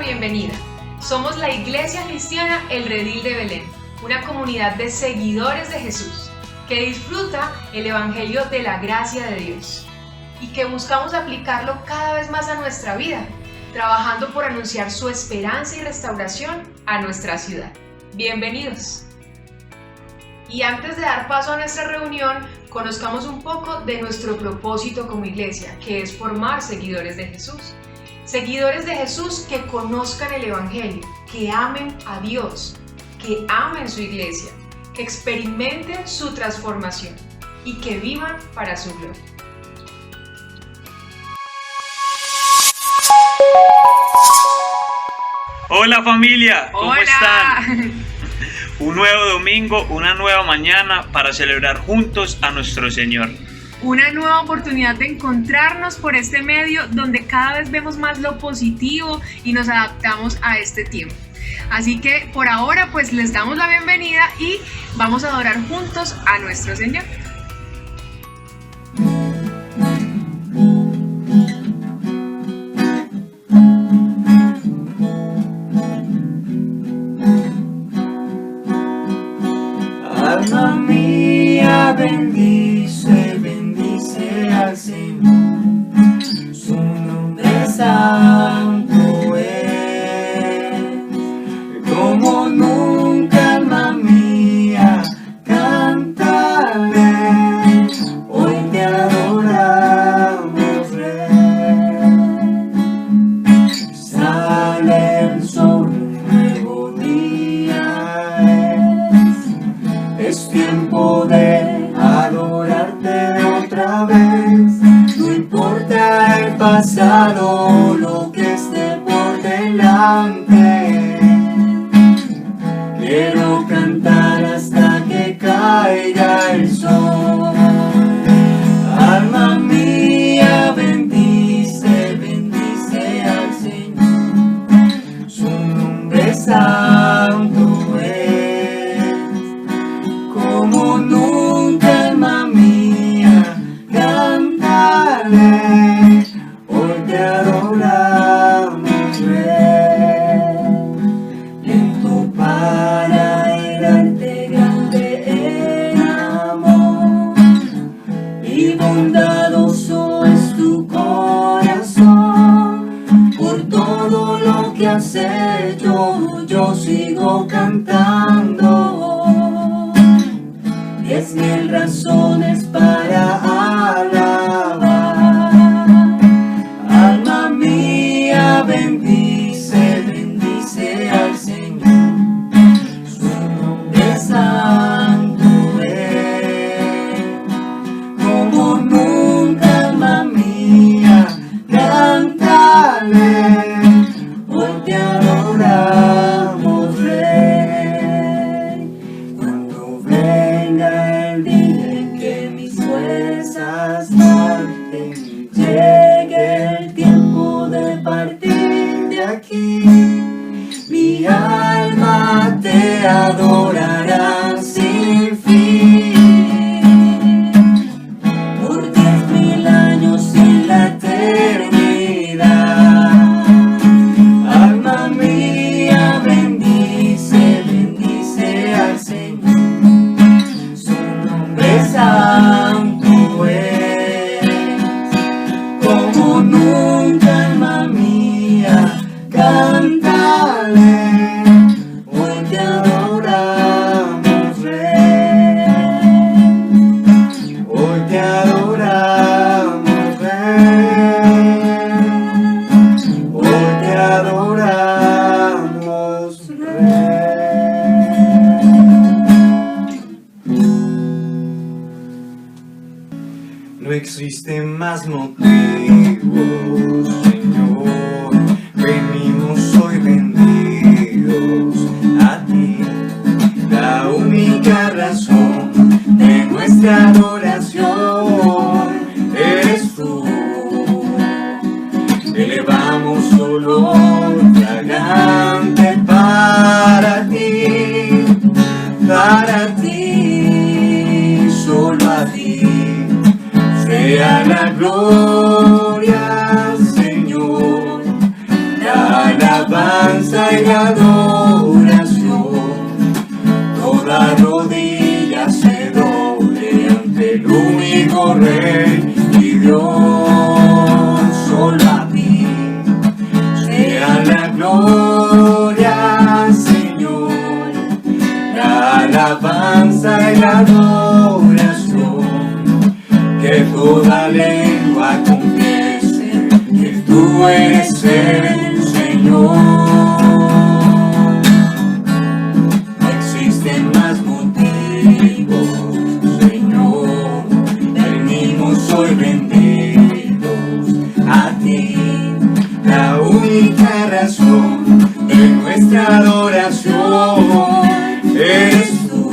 bienvenida. Somos la Iglesia Cristiana El Redil de Belén, una comunidad de seguidores de Jesús que disfruta el Evangelio de la gracia de Dios y que buscamos aplicarlo cada vez más a nuestra vida, trabajando por anunciar su esperanza y restauración a nuestra ciudad. Bienvenidos. Y antes de dar paso a nuestra reunión, conozcamos un poco de nuestro propósito como iglesia, que es formar seguidores de Jesús. Seguidores de Jesús que conozcan el Evangelio, que amen a Dios, que amen su iglesia, que experimenten su transformación y que vivan para su gloria. Hola familia, ¿cómo ¡Hola! están? Un nuevo domingo, una nueva mañana para celebrar juntos a nuestro Señor. Una nueva oportunidad de encontrarnos por este medio donde cada vez vemos más lo positivo y nos adaptamos a este tiempo. Así que por ahora pues les damos la bienvenida y vamos a adorar juntos a nuestro Señor. Alma mía, bendice, bendice al Señor, su nombre santo es, como nunca, alma mía, cántale, hoy te adoramos, Rey. Sale el sol, nuevo día es tiempo de adorarte otra vez. No importa el pasado, lo que esté por delante. Quiero cantar hasta que caiga el sol. Alma mía, bendice, bendice al Señor. Su nombre santo es, como nunca, alma mía, cántale, hoy te adoramos, Rey. Lento para el arte grande en amor, y bondadoso es tu corazón. Por todo lo que has hecho, yo sigo cantando. 10,000 razones para alabar. Alma mía, bendice, bendice al Señor. Su nombre santo es, como nunca, alma mía, cántale, hoy te adoramos, Rey. Cuando venga el día en que mis fuerzas falten, llegue el tiempo de partir de aquí, mi alma te adorará sin fin. Por 10,000 años en la eternidad. Alma mía, bendice, bendice al Señor. Su nombre santo es, como nunca, alma mía, cántale, hoy te adoramos, Rey. Hoy te adoramos, Rey. Hoy te adoramos, Rey. No existen más motivos, Señor. Venimos hoy rendidos a ti. La única razón de nuestra adoración eres tú. Elevamos olor fragante para ti, solo a ti. Sea la gloria, Señor, la alabanza. alabanza y la adoración. Toda rodilla se doble ante el único Rey y Dios. Solo a ti sea la gloria, Señor, la alabanza y la adoración. Que toda lengua confiese que tú eres el Señor. No existen más motivos, Señor, del mismo soy rendidos a ti. La única razón de nuestra adoración eres tú.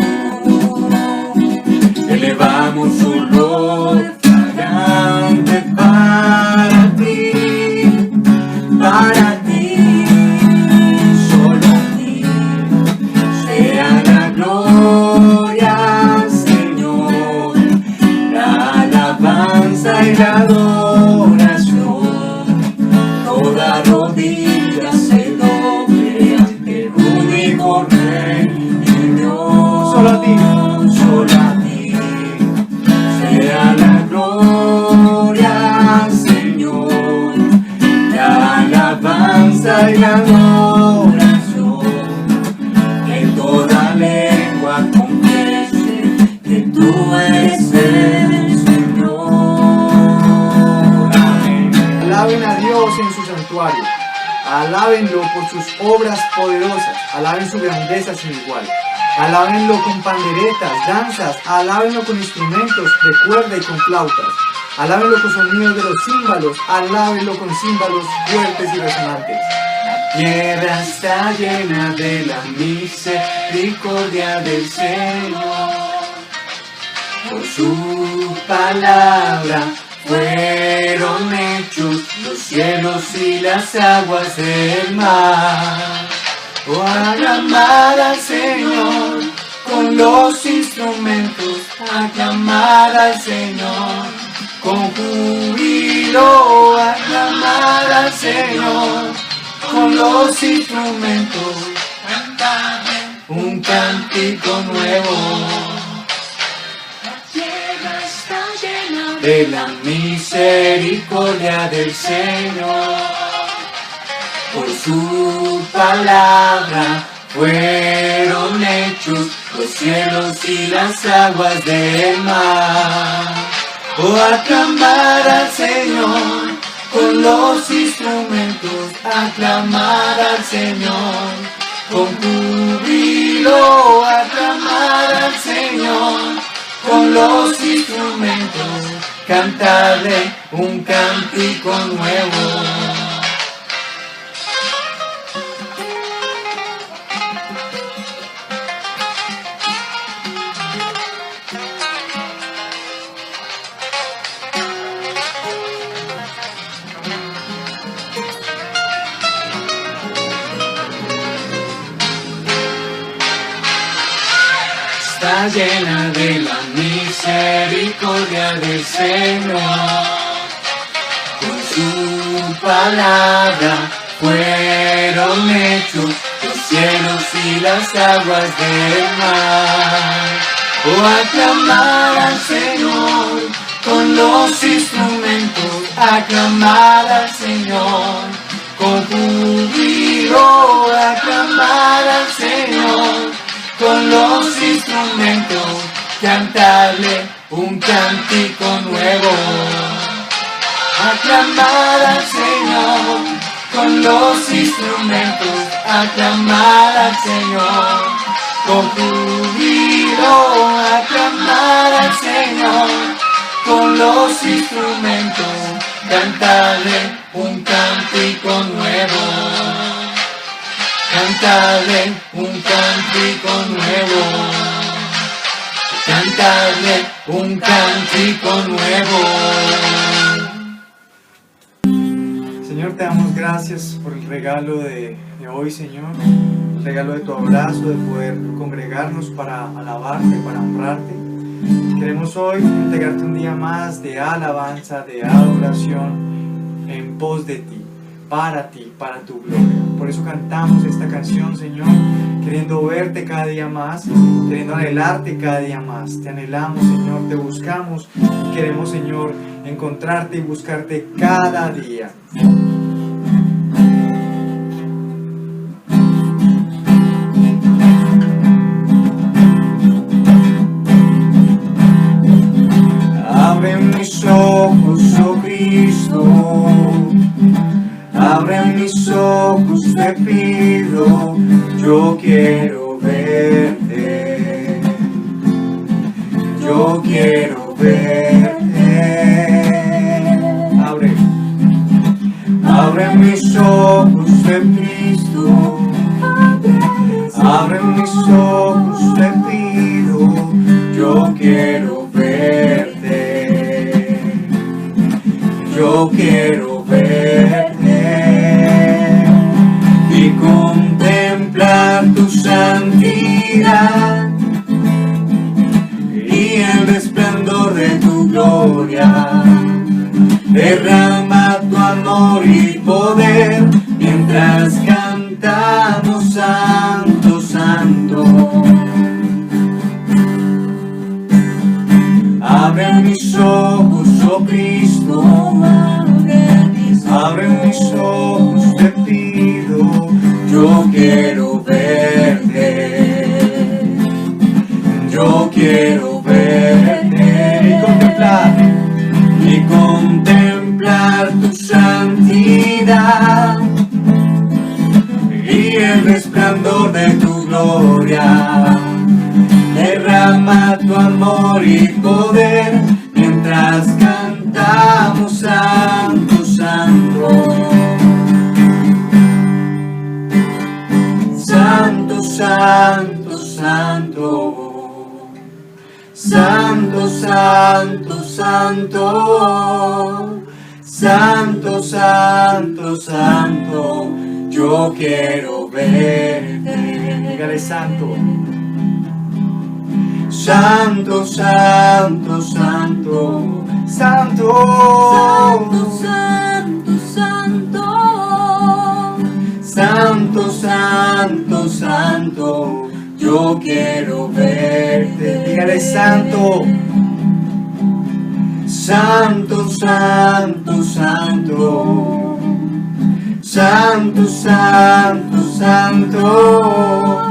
Elevamos su olor fragante para ti, para ti, solo a ti sea la gloria, Señor, la alabanza y la adoración. Toda rodilla se doble ante el único Rey y Dios. Solo a ti, solo a ti sea la gloria, Señor, la alabanza y la adoración. Que toda lengua confiese que tú eres el Señor. Amén. Alaben a Dios en su santuario, alábenlo por sus obras poderosas, alaben su grandeza sin igual. Alábenlo con panderetas, danzas, alábenlo con instrumentos de cuerda y con flautas. Alábenlo con sonidos de los címbalos, alábenlo con címbalos fuertes y resonantes. La tierra está llena de la misericordia del Señor. Por su palabra fueron hechos los cielos y las aguas del mar. Oh, aclamad al Señor con los instrumentos, aclamad al Señor con júbilo, aclamad al Señor con los instrumentos, cantadle un cántico nuevo. La tierra está llena de la misericordia del Señor. Por su palabra fueron hechos los cielos y las aguas del mar. Oh, aclamar al Señor con los instrumentos, aclamar al Señor con júbilo, aclamar al Señor con los instrumentos, cantarle un cántico nuevo. Está llena de la misericordia del Señor. Con su palabra fueron hechos los cielos y las aguas del mar. Oh, aclamar al Señor con los instrumentos, aclamar al Señor con júbilo, aclamar al Señor con los instrumentos, cantarle un cántico nuevo. Aclamar al Señor con los instrumentos, aclamar al Señor con júbilo, aclamar al Señor con los instrumentos, cantarle un cántico nuevo. Cantarle un cántico nuevo, cantarle un cántico nuevo. Señor, te damos gracias por el regalo de hoy, Señor, el regalo de tu abrazo, de poder congregarnos para alabarte, para honrarte. Queremos hoy entregarte un día más de alabanza, de adoración en pos de ti, para tu gloria. Por eso cantamos esta canción, Señor, queriendo verte cada día más, queriendo anhelarte cada día más. Te anhelamos, Señor, te buscamos y queremos, Señor, encontrarte y buscarte cada día. Abre mis ojos, oh Cristo, abre mis ojos, te pido, yo quiero verte, yo quiero verte. Abre mis ojos, te Cristo, abre mis ojos, te pido, yo quiero verte, yo quiero verte y contemplar tu santidad y el resplandor de tu gloria. Derrama tu amor y poder mientras cantamos Santo, Santo. Abre mis ojos, oh Cristo, abre mis ojos, te pido, yo quiero verte, yo quiero verte y contemplar tu santidad y el resplandor de tu gloria. Derrama tu amor y poder mientras cantamos Santo, Santo. Santo, Santo, Santo. Santo, Santo, Santo. Santo, Santo, Santo. Yo quiero verte. Dígale Santo. Santo, Santo, Santo, Santo, Santo, Santo, Santo, Santo, Santo, yo quiero verte. Dígale Santo. Santo, Santo, Santo, Santo, Santo, Santo.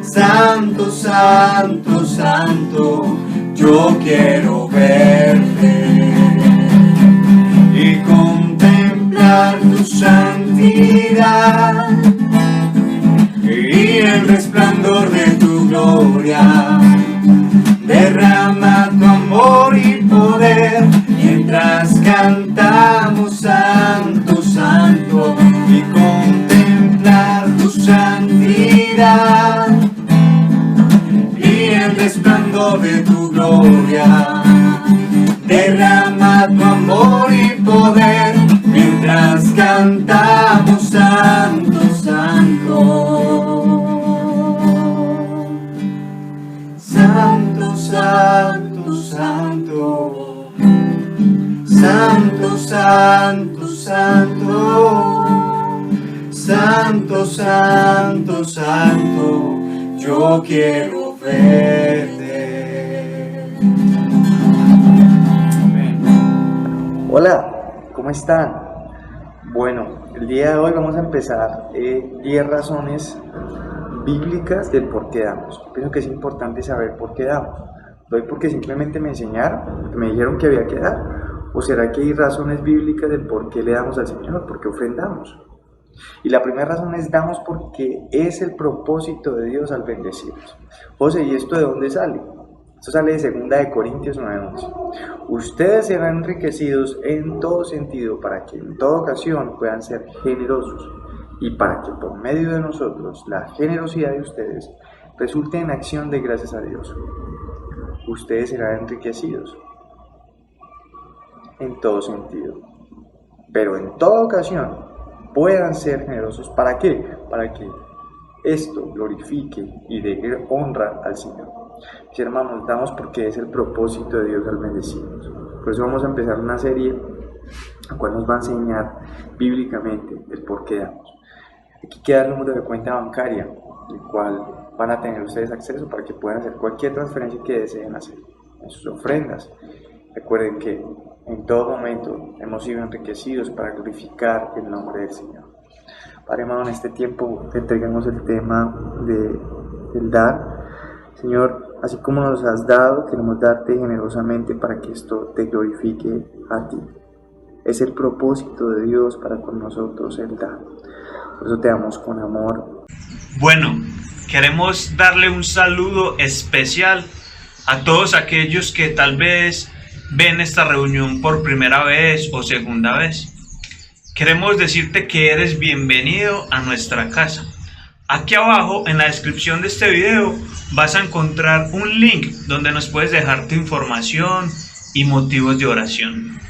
Santo, Santo, Santo, yo quiero verte y contemplar tu santidad y el resplandor de tu gloria. Derrama tu amor y poder mientras cantamos Santo, Santo y contemplar tu santidad y el resplandor de tu gloria. Derrama tu amor y poder mientras cantamos Santo, Santo. Santo, Santo, Santo. Santo, Santo, Santo. Santo, Santo, Santo. Yo quiero verte. Amén. Hola, ¿cómo están? Bueno, el día de hoy vamos a empezar 10 razones bíblicas del por qué damos. Pienso que es importante saber por qué damos. ¿Doy porque simplemente me enseñaron, porque me dijeron que había que dar? ¿O será que hay razones bíblicas del por qué le damos al Señor, por qué ofrendamos? Y la primera razón es damos porque es el propósito de Dios al bendecirnos. José, ¿y esto de dónde sale? Esto sale de 2 Corintios 9:11. Ustedes serán enriquecidos en todo sentido para que en toda ocasión puedan ser generosos y para que por medio de nosotros la generosidad de ustedes resulte en acción de gracias a Dios. Ustedes serán enriquecidos en todo sentido, pero en toda ocasión puedan ser generosos. ¿Para qué? Para que esto glorifique y dé honra al Señor. Mis hermanos, damos porque es el propósito de Dios al bendecirnos. Por eso vamos a empezar una serie la cual nos va a enseñar bíblicamente el por qué damos. Aquí queda el número de cuenta bancaria, el cual van a tener ustedes acceso para que puedan hacer cualquier transferencia que deseen hacer en sus ofrendas. Recuerden que en todo momento hemos sido enriquecidos para glorificar el nombre del Señor. Padre amado, en este tiempo te entregamos el tema del dar. Señor, así como nos has dado, queremos darte generosamente para que esto te glorifique a ti. Es el propósito de Dios para con nosotros el dar. Por eso te damos con amor. Bueno, queremos darle un saludo especial a todos aquellos que tal vez ven esta reunión por primera vez o segunda vez. Queremos decirte que eres bienvenido a nuestra casa. Aquí abajo en la descripción de este video vas a encontrar un link donde nos puedes dejar tu información y motivos de oración.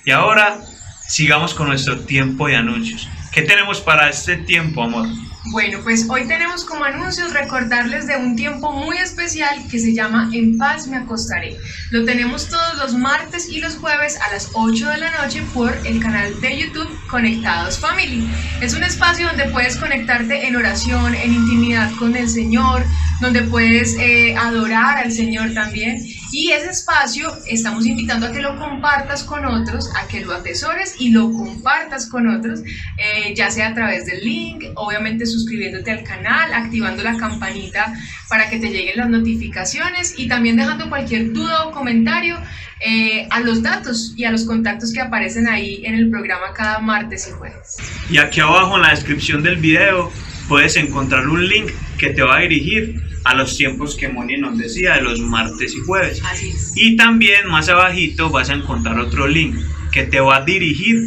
Y ahora sigamos con nuestro tiempo de anuncios. ¿Qué tenemos para este tiempo, amor? Bueno, pues hoy tenemos como anuncios recordarles de un tiempo muy especial que se llama En Paz Me Acostaré. Lo tenemos todos los martes y los jueves a las 8 de la noche por el canal de YouTube Conectados Family. Es un espacio donde puedes conectarte en oración, en intimidad con el Señor, donde puedes adorar al Señor también. Y ese espacio estamos invitando a que lo compartas con otros, a que lo atesores y lo compartas con otros, ya sea a través del link, obviamente suscribiéndote al canal, activando la campanita para que te lleguen las notificaciones y también dejando cualquier duda o comentario a los datos y a los contactos que aparecen ahí en el programa cada martes y jueves. Y aquí abajo en la descripción del video puedes encontrar un link que te va a dirigir a los tiempos que Moni nos decía de los martes y jueves. Así es. Y también más abajito vas a encontrar otro link que te va a dirigir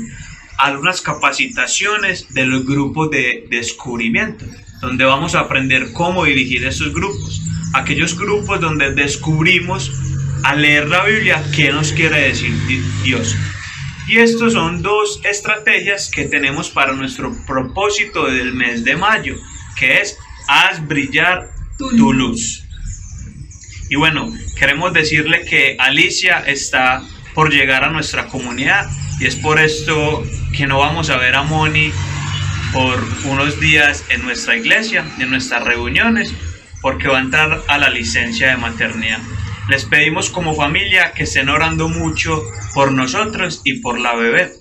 a algunas capacitaciones de los grupos de descubrimiento, donde vamos a aprender cómo dirigir esos grupos. Aquellos grupos donde descubrimos al leer la Biblia qué nos quiere decir Dios. Y estos son dos estrategias que tenemos para nuestro propósito del mes de mayo, que es haz brillar tu luz. Y bueno, queremos decirle que Alicia está por llegar a nuestra comunidad y es por esto que no vamos a ver a Moni por unos días en nuestra iglesia, en nuestras reuniones, porque va a entrar a la licencia de maternidad. Les pedimos como familia que estén orando mucho por nosotros y por la bebé.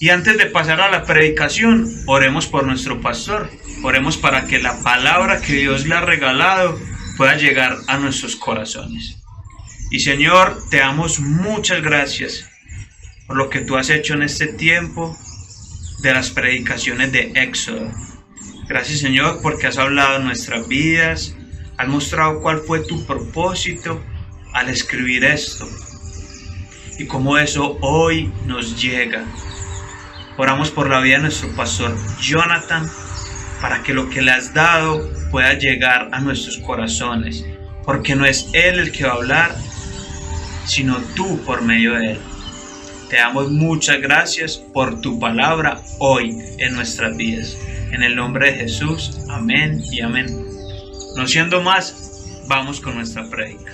Y antes de pasar a la predicación, oremos por nuestro pastor. Oremos para que la palabra que Dios le ha regalado pueda llegar a nuestros corazones. Y Señor, te damos muchas gracias por lo que tú has hecho en este tiempo de las predicaciones de Éxodo. Gracias, Señor, porque has hablado en nuestras vidas, has mostrado cuál fue tu propósito al escribir esto y cómo eso hoy nos llega. Oramos por la vida de nuestro pastor Jonathan, para que lo que le has dado pueda llegar a nuestros corazones, porque no es él el que va a hablar, sino tú por medio de él. Te damos muchas gracias por tu palabra hoy en nuestras vidas. En el nombre de Jesús, amén y amén. No siendo más, vamos con nuestra prédica.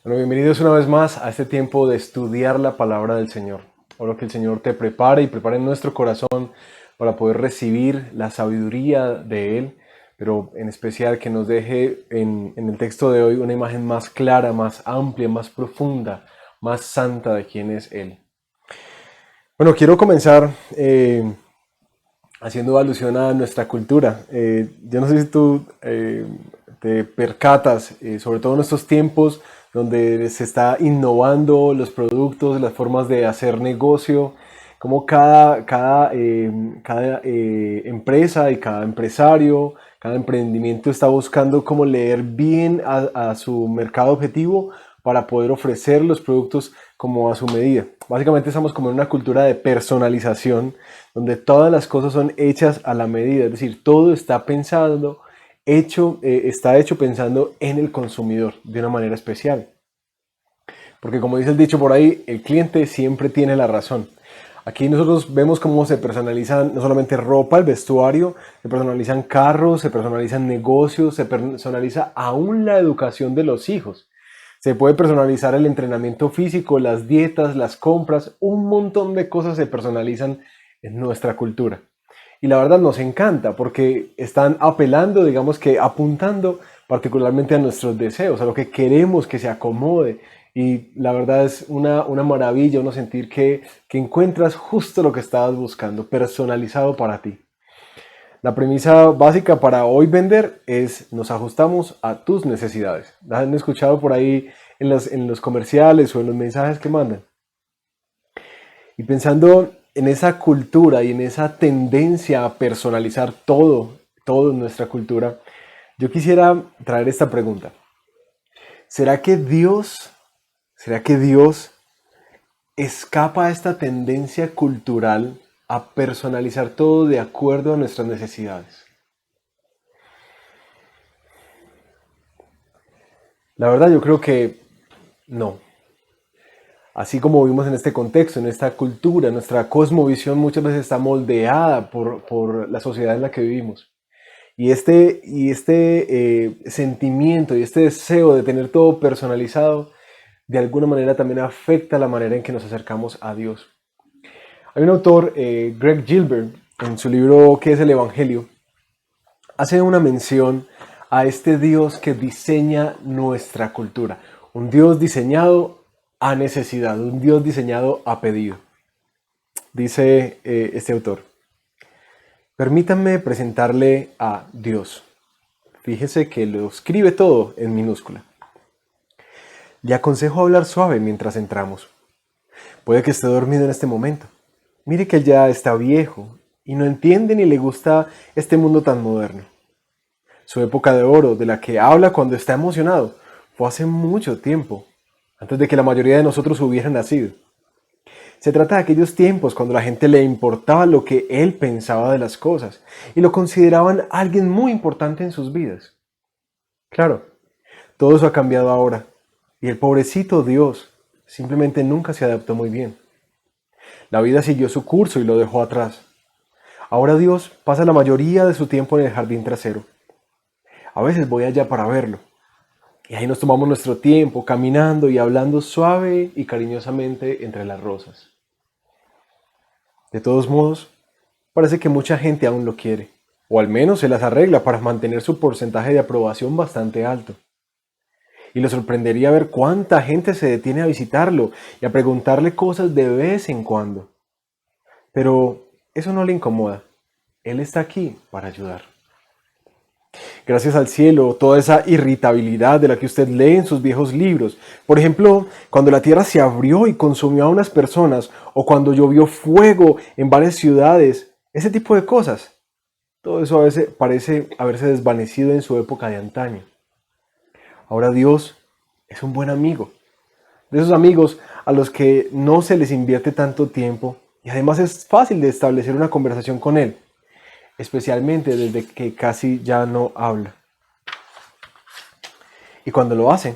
Bueno, bienvenidos una vez más a este tiempo de estudiar la palabra del Señor. Oro que el Señor te prepare y prepare nuestro corazón para poder recibir la sabiduría de Él, pero en especial que nos deje en el texto de hoy una imagen más clara, más amplia, más profunda, más santa de quién es Él. Bueno, quiero comenzar haciendo alusión a nuestra cultura. Yo no sé si tú te percatas, sobre todo en estos tiempos donde se está innovando los productos, las formas de hacer negocio, como cada empresa y cada empresario, cada emprendimiento está buscando cómo leer bien a su mercado objetivo para poder ofrecer los productos como a su medida. Básicamente estamos como en una cultura de personalización, donde todas las cosas son hechas a la medida, es decir, todo está hecho pensando en el consumidor de una manera especial. Porque como dice el dicho por ahí, el cliente siempre tiene la razón. Aquí nosotros vemos cómo se personalizan no solamente ropa, el vestuario, se personalizan carros, se personalizan negocios, se personaliza aún la educación de los hijos. Se puede personalizar el entrenamiento físico, las dietas, las compras, un montón de cosas se personalizan en nuestra cultura. Y la verdad nos encanta porque están apelando, digamos que apuntando particularmente a nuestros deseos, a lo que queremos que se acomode. Y la verdad es una maravilla uno sentir que encuentras justo lo que estabas buscando, personalizado para ti. La premisa básica para hoy vender es: nos ajustamos a tus necesidades. ¿La han escuchado por ahí en los comerciales o en los mensajes que mandan? Y pensando en esa cultura y en esa tendencia a personalizar todo en nuestra cultura, yo quisiera traer esta pregunta. ¿Será que Dios escapa a esta tendencia cultural a personalizar todo de acuerdo a nuestras necesidades? La verdad yo creo que no. Así como vimos en este contexto, en esta cultura, nuestra cosmovisión muchas veces está moldeada por la sociedad en la que vivimos. Y este sentimiento y este deseo de tener todo personalizado, de alguna manera también afecta la manera en que nos acercamos a Dios. Hay un autor, Greg Gilbert, en su libro ¿Qué es el Evangelio?, hace una mención a este Dios que diseña nuestra cultura. Un Dios diseñado a necesidad, un Dios diseñado a pedido. Dice este autor: permítanme presentarle a Dios. Fíjese que lo escribe todo en minúscula. Le aconsejo hablar suave mientras entramos. Puede que esté dormido en este momento. Mire que él ya está viejo y no entiende ni le gusta este mundo tan moderno. Su época de oro, de la que habla cuando está emocionado, fue hace mucho tiempo, antes de que la mayoría de nosotros hubieran nacido. Se trata de aquellos tiempos cuando la gente le importaba lo que él pensaba de las cosas y lo consideraban alguien muy importante en sus vidas. Claro, todo eso ha cambiado ahora y el pobrecito Dios simplemente nunca se adaptó muy bien. La vida siguió su curso y lo dejó atrás. Ahora Dios pasa la mayoría de su tiempo en el jardín trasero. A veces voy allá para verlo. Y ahí nos tomamos nuestro tiempo caminando y hablando suave y cariñosamente entre las rosas. De todos modos, parece que mucha gente aún lo quiere, o al menos se las arregla para mantener su porcentaje de aprobación bastante alto. Y le sorprendería ver cuánta gente se detiene a visitarlo y a preguntarle cosas de vez en cuando. Pero eso no le incomoda. Él está aquí para ayudar. Gracias al cielo, toda esa irritabilidad de la que usted lee en sus viejos libros. Por ejemplo, cuando la tierra se abrió y consumió a unas personas, o cuando llovió fuego en varias ciudades, ese tipo de cosas. Todo eso a veces parece haberse desvanecido en su época de antaño. Ahora Dios es un buen amigo. De esos amigos a los que no se les invierte tanto tiempo y además es fácil de establecer una conversación con Él, especialmente desde que casi ya no habla. Y cuando lo hace,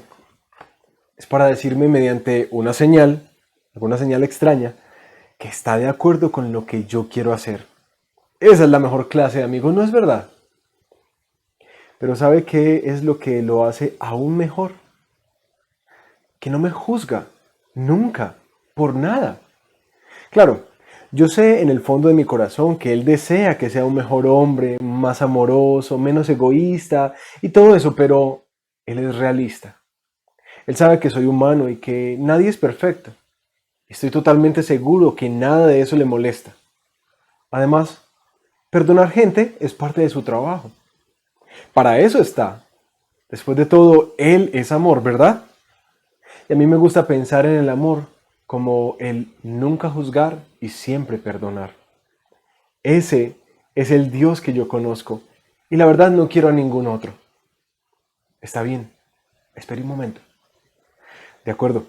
es para decirme mediante una señal, alguna señal extraña, que está de acuerdo con lo que yo quiero hacer. Esa es la mejor clase de amigo, ¿no es verdad? Pero ¿sabe qué es lo que lo hace aún mejor? Que no me juzga, nunca, por nada. Claro, yo sé en el fondo de mi corazón que Él desea que sea un mejor hombre, más amoroso, menos egoísta y todo eso, pero Él es realista. Él sabe que soy humano y que nadie es perfecto. Estoy totalmente seguro que nada de eso le molesta. Además, perdonar gente es parte de su trabajo. Para eso está. Después de todo, Él es amor, ¿verdad? Y a mí me gusta pensar en el amor como el nunca juzgar y siempre perdonar. Ese es el Dios que yo conozco y la verdad no quiero a ningún otro. Está bien, espere un momento. De acuerdo,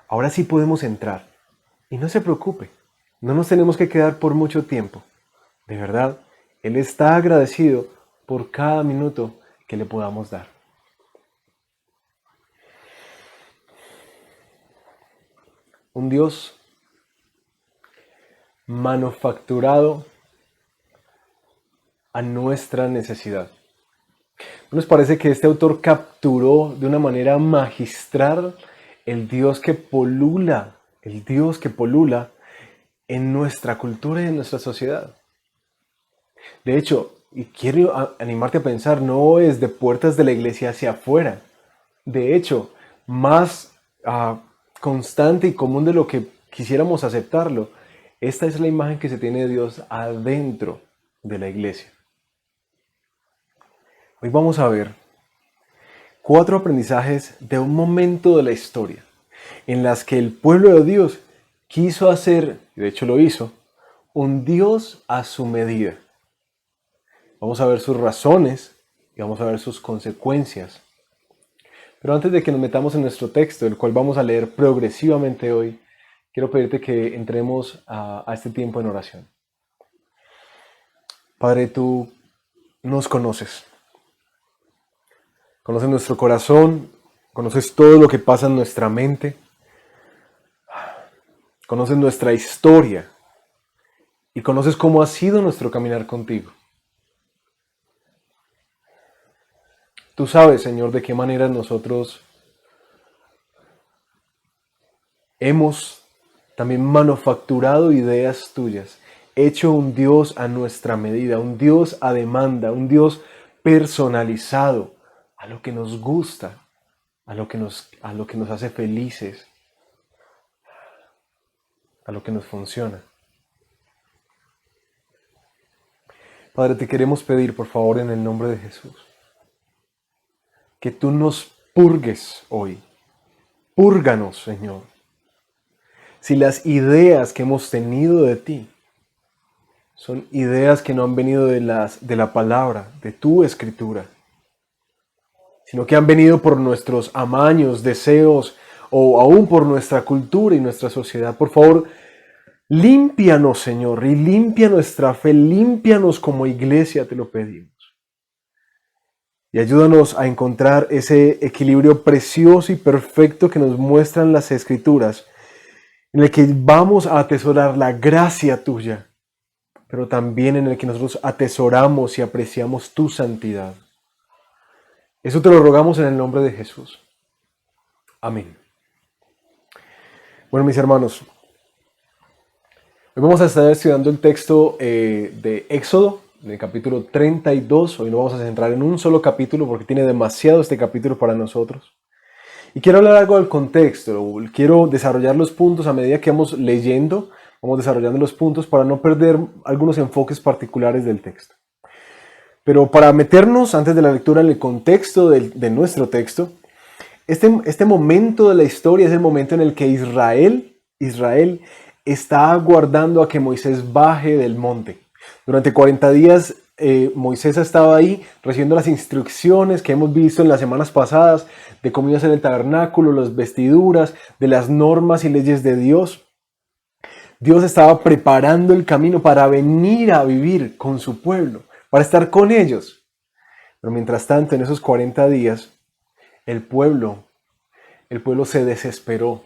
ahora sí podemos entrar. Y no se preocupe, no nos tenemos que quedar por mucho tiempo. De verdad, Él está agradecido por cada minuto que le podamos dar. Un Dios manufacturado a nuestra necesidad. ¿No les parece que este autor capturó de una manera magistral el Dios que polula en nuestra cultura y en nuestra sociedad. De hecho, y quiero animarte a pensar, no es de puertas de la iglesia hacia afuera. De hecho, más constante y común de lo que quisiéramos aceptarlo, esta es la imagen que se tiene de Dios adentro de la iglesia. Hoy vamos a ver 4 aprendizajes de un momento de la historia en las que el pueblo de Dios quiso hacer, y de hecho lo hizo, un Dios a su medida. Vamos a ver sus razones y vamos a ver sus consecuencias. Pero antes de que nos metamos en nuestro texto, el cual vamos a leer progresivamente hoy, quiero pedirte que entremos a este tiempo en oración. Padre, tú nos conoces. Conoces nuestro corazón, conoces todo lo que pasa en nuestra mente, conoces nuestra historia y conoces cómo ha sido nuestro caminar contigo. Tú sabes, Señor, de qué manera nosotros hemos también manufacturado ideas tuyas, hecho un Dios a nuestra medida, un Dios a demanda, un Dios personalizado, a lo que nos gusta, a lo que nos hace felices, a lo que nos funciona. Padre, te queremos pedir, por favor, en el nombre de Jesús, que tú nos purgues hoy. Púrganos, Señor. Si las ideas que hemos tenido de ti son ideas que no han venido de la palabra, de tu escritura, sino que han venido por nuestros amaños, deseos, o aún por nuestra cultura y nuestra sociedad, por favor, límpianos, Señor, y limpia nuestra fe, límpianos como iglesia, te lo pedimos. Y ayúdanos a encontrar ese equilibrio precioso y perfecto que nos muestran las Escrituras, en el que vamos a atesorar la gracia tuya, pero también en el que nosotros atesoramos y apreciamos tu santidad. Eso te lo rogamos en el nombre de Jesús. Amén. Bueno, mis hermanos, hoy vamos a estar estudiando el texto de Éxodo, en el capítulo 32. Hoy no vamos a centrar en un solo capítulo porque tiene demasiado este capítulo para nosotros. Y quiero hablar algo del contexto, quiero desarrollar los puntos a medida que vamos leyendo, vamos desarrollando los puntos para no perder algunos enfoques particulares del texto. Pero para meternos antes de la lectura en el contexto de nuestro texto, este momento de la historia es el momento en el que Israel está aguardando a que Moisés baje del monte. Durante 40 días Moisés ha estado ahí recibiendo las instrucciones que hemos visto en las semanas pasadas de cómo iba a ser el tabernáculo, las vestiduras, de las normas y leyes de Dios. Dios estaba preparando el camino para venir a vivir con su pueblo, para estar con ellos. Pero mientras tanto, en esos 40 días, el pueblo se desesperó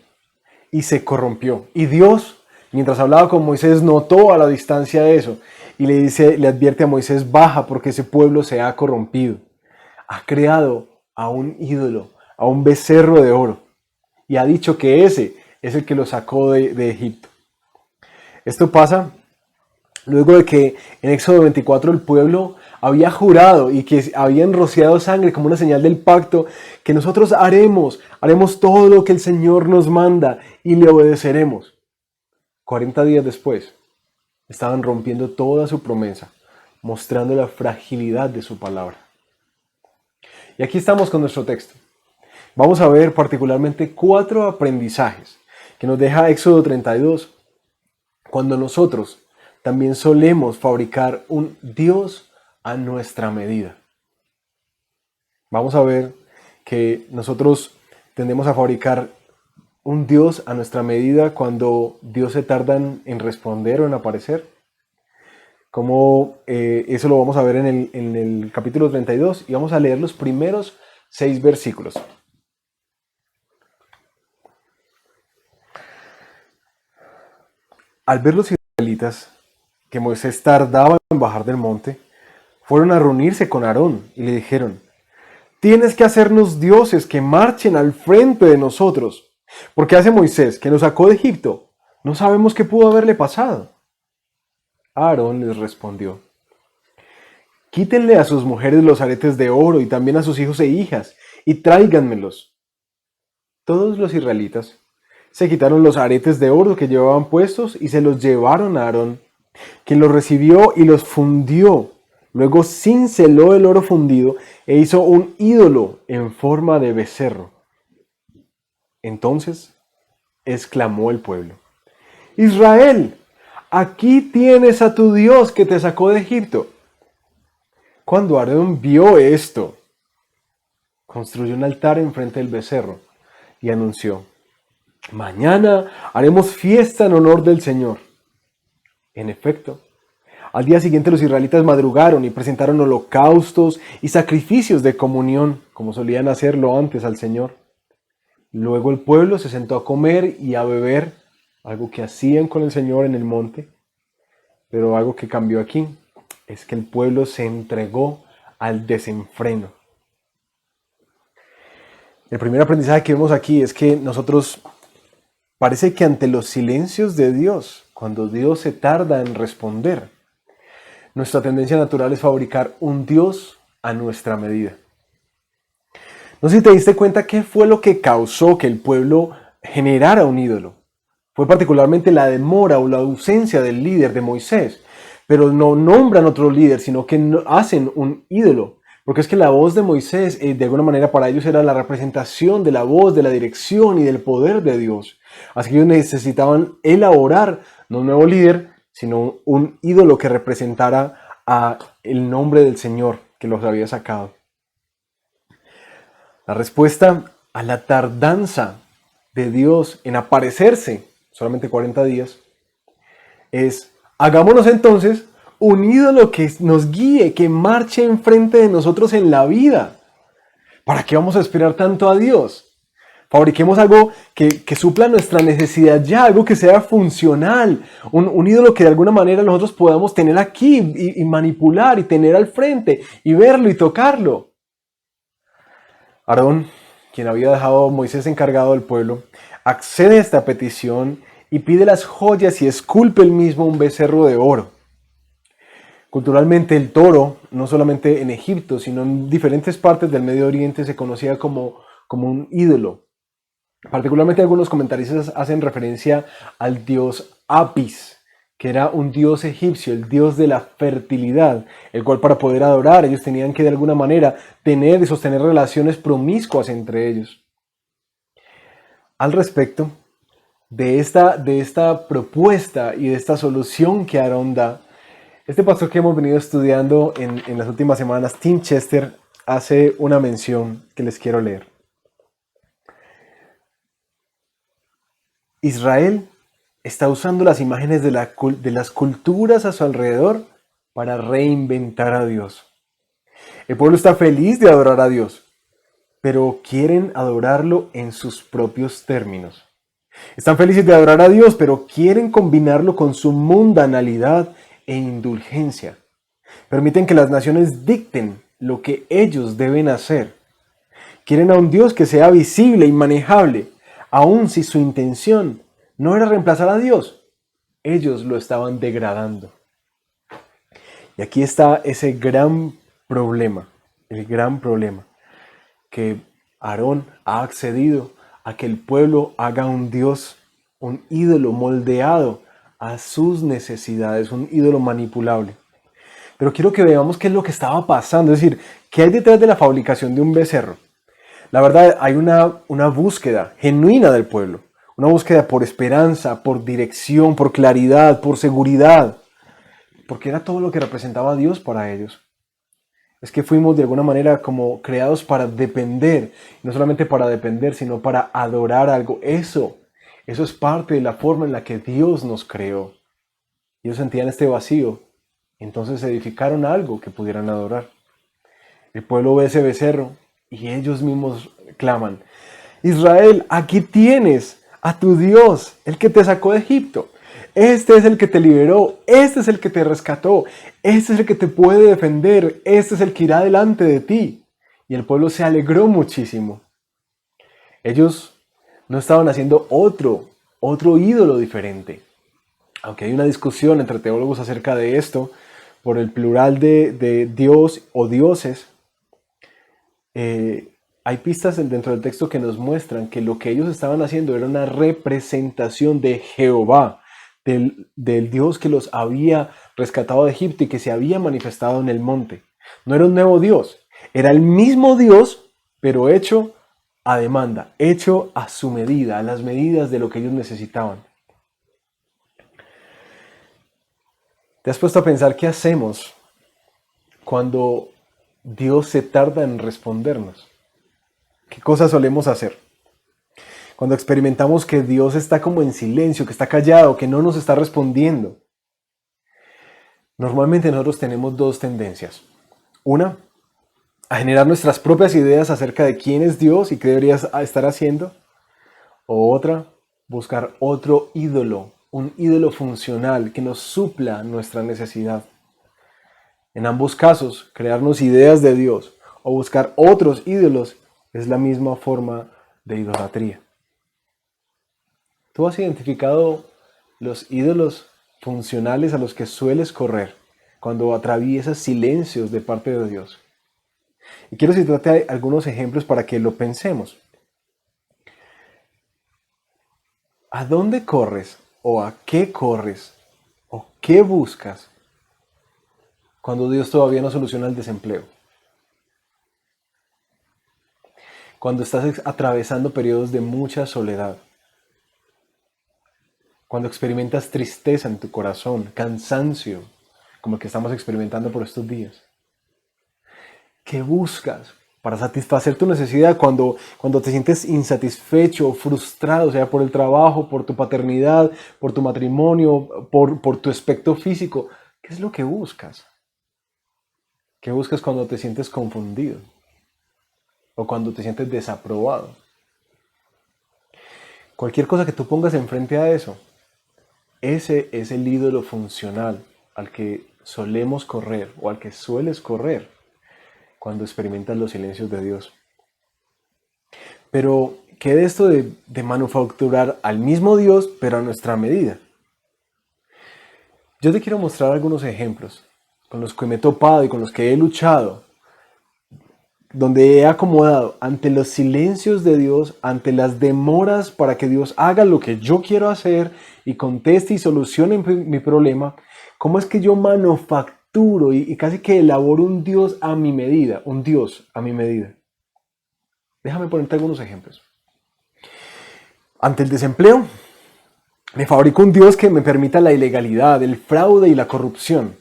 y se corrompió. Y Dios, mientras hablaba con Moisés, notó a la distancia eso y le advierte a Moisés: baja porque ese pueblo se ha corrompido. Ha creado a un ídolo, a un becerro de oro, y ha dicho que ese es el que lo sacó de Egipto. Esto pasa luego de que en Éxodo 24 el pueblo había jurado y que habían rociado sangre como una señal del pacto, que nosotros haremos todo lo que el Señor nos manda y le obedeceremos. 40 días después, estaban rompiendo toda su promesa, mostrando la fragilidad de su palabra. Y aquí estamos con nuestro texto. Vamos a ver particularmente 4 aprendizajes que nos deja Éxodo 32, cuando nosotros también solemos fabricar un Dios a nuestra medida. Vamos a ver que nosotros tendemos a fabricar un Dios a nuestra medida cuando Dios se tarda en responder o en aparecer. Como eso lo vamos a ver en el capítulo 32 y vamos a leer los primeros 6 versículos. Al ver los israelitas que Moisés tardaba en bajar del monte, fueron a reunirse con Aarón y le dijeron: tienes que hacernos dioses que marchen al frente de nosotros. Porque hace Moisés, que nos sacó de Egipto, No sabemos qué pudo haberle pasado. Aarón les respondió: quítenle a sus mujeres los aretes de oro y también a sus hijos e hijas, y tráiganmelos. Todos los israelitas se quitaron los aretes de oro que llevaban puestos y se los llevaron a Aarón, quien los recibió y los fundió. Luego cinceló el oro fundido e hizo un ídolo en forma de becerro. Entonces exclamó el pueblo: Israel, aquí tienes a tu Dios que te sacó de Egipto. Cuando Aarón vio esto, construyó un altar enfrente del becerro y anunció: mañana haremos fiesta en honor del Señor. En efecto, al día siguiente los israelitas madrugaron y presentaron holocaustos y sacrificios de comunión, como solían hacerlo antes al Señor. Luego el pueblo se sentó a comer y a beber, algo que hacían con el Señor en el monte. Pero algo que cambió aquí es que el pueblo se entregó al desenfreno. El primer aprendizaje que vemos aquí es que nosotros parece que ante los silencios de Dios, cuando Dios se tarda en responder, nuestra tendencia natural es fabricar un Dios a nuestra medida. No sé si te diste cuenta qué fue lo que causó que el pueblo generara un ídolo. Fue particularmente la demora o la ausencia del líder de Moisés. Pero no nombran otro líder, sino que hacen un ídolo. Porque es que la voz de Moisés, de alguna manera para ellos era la representación de la voz, de la dirección y del poder de Dios. Así que ellos necesitaban elaborar no un nuevo líder, sino un ídolo que representara el nombre del Señor que los había sacado. La respuesta a la tardanza de Dios en aparecerse, solamente 40 días, es: hagámonos entonces un ídolo que nos guíe, que marche enfrente de nosotros en la vida. ¿Para qué vamos a esperar tanto a Dios? Fabriquemos algo que supla nuestra necesidad ya, algo que sea funcional, un ídolo que de alguna manera nosotros podamos tener aquí y manipular y tener al frente y verlo y tocarlo. Aarón, quien había dejado a Moisés encargado del pueblo, accede a esta petición y pide las joyas y esculpe él mismo un becerro de oro. Culturalmente el toro, no solamente en Egipto, sino en diferentes partes del Medio Oriente, se conocía como un ídolo. Particularmente algunos comentaristas hacen referencia al dios Apis, que era un dios egipcio, el dios de la fertilidad, el cual para poder adorar ellos tenían que de alguna manera tener y sostener relaciones promiscuas entre ellos. Al respecto de esta propuesta y de esta solución que Aarón da, este pastor que hemos venido estudiando en las últimas semanas, Tim Chester, hace una mención que les quiero leer. Israel está usando las imágenes de las culturas a su alrededor para reinventar a Dios. El pueblo está feliz de adorar a Dios, pero quieren adorarlo en sus propios términos. Están felices de adorar a Dios, pero quieren combinarlo con su mundanalidad e indulgencia. Permiten que las naciones dicten lo que ellos deben hacer. Quieren a un Dios que sea visible y manejable, aun si su intención no era reemplazar a Dios. Ellos lo estaban degradando. Y aquí está ese gran problema, el gran problema, que Aarón ha accedido a que el pueblo haga un Dios, un ídolo moldeado a sus necesidades, un ídolo manipulable. Pero quiero que veamos qué es lo que estaba pasando, es decir, qué hay detrás de la fabricación de un becerro. La verdad, hay una búsqueda genuina del pueblo, una búsqueda por esperanza, por dirección, por claridad, por seguridad, porque era todo lo que representaba a Dios para ellos. Es que fuimos de alguna manera como creados para depender, no solamente para depender, sino para adorar algo. Eso es parte de la forma en la que Dios nos creó. Ellos sentían este vacío, entonces edificaron algo que pudieran adorar. El pueblo ve ese becerro y ellos mismos claman: Israel, aquí tienes a tu Dios, el que te sacó de Egipto. Este es el que te liberó, este es el que te rescató, este es el que te puede defender, este es el que irá delante de ti. Y el pueblo se alegró muchísimo. Ellos no estaban haciendo otro otro ídolo diferente. Aunque hay una discusión entre teólogos acerca de esto, por el plural de Dios o dioses, hay pistas dentro del texto que nos muestran que lo que ellos estaban haciendo era una representación de Jehová, del Dios que los había rescatado de Egipto y que se había manifestado en el monte. No era un nuevo Dios, era el mismo Dios, pero hecho a demanda, hecho a su medida, a las medidas de lo que ellos necesitaban. ¿Te has puesto a pensar qué hacemos cuando Dios se tarda en respondernos? ¿Qué cosas solemos hacer? Cuando experimentamos que Dios está como en silencio, que está callado, que no nos está respondiendo. Normalmente nosotros tenemos dos tendencias. Una, a generar nuestras propias ideas acerca de quién es Dios y qué debería estar haciendo. O otra, buscar otro ídolo, un ídolo funcional que nos supla nuestra necesidad. En ambos casos, crearnos ideas de Dios o buscar otros ídolos es la misma forma de idolatría. ¿Tú has identificado los ídolos funcionales a los que sueles correr cuando atraviesas silencios de parte de Dios? Y quiero citarte algunos ejemplos para que lo pensemos. ¿A dónde corres o a qué corres o qué buscas cuando Dios todavía no soluciona el desempleo? Cuando estás atravesando periodos de mucha soledad. Cuando experimentas tristeza en tu corazón, cansancio, como el que estamos experimentando por estos días. ¿Qué buscas para satisfacer tu necesidad cuando te sientes insatisfecho, frustrado, sea por el trabajo, por tu paternidad, por tu matrimonio, por tu aspecto físico? ¿Qué es lo que buscas? ¿Qué buscas cuando te sientes confundido? O cuando te sientes desaprobado. Cualquier cosa que tú pongas enfrente a eso, ese es el ídolo funcional al que solemos correr o al que sueles correr cuando experimentas los silencios de Dios. Pero, ¿qué de esto de manufacturar al mismo Dios, pero a nuestra medida? Yo te quiero mostrar algunos ejemplos con los que me he topado y con los que he luchado, donde he acomodado ante los silencios de Dios, ante las demoras para que Dios haga lo que yo quiero hacer y conteste y solucione mi problema, cómo es que yo manufacturo y casi que elaboro un Dios a mi medida, un Dios a mi medida. Déjame ponerte algunos ejemplos. Ante el desempleo, me fabrico un Dios que me permita la ilegalidad, el fraude y la corrupción.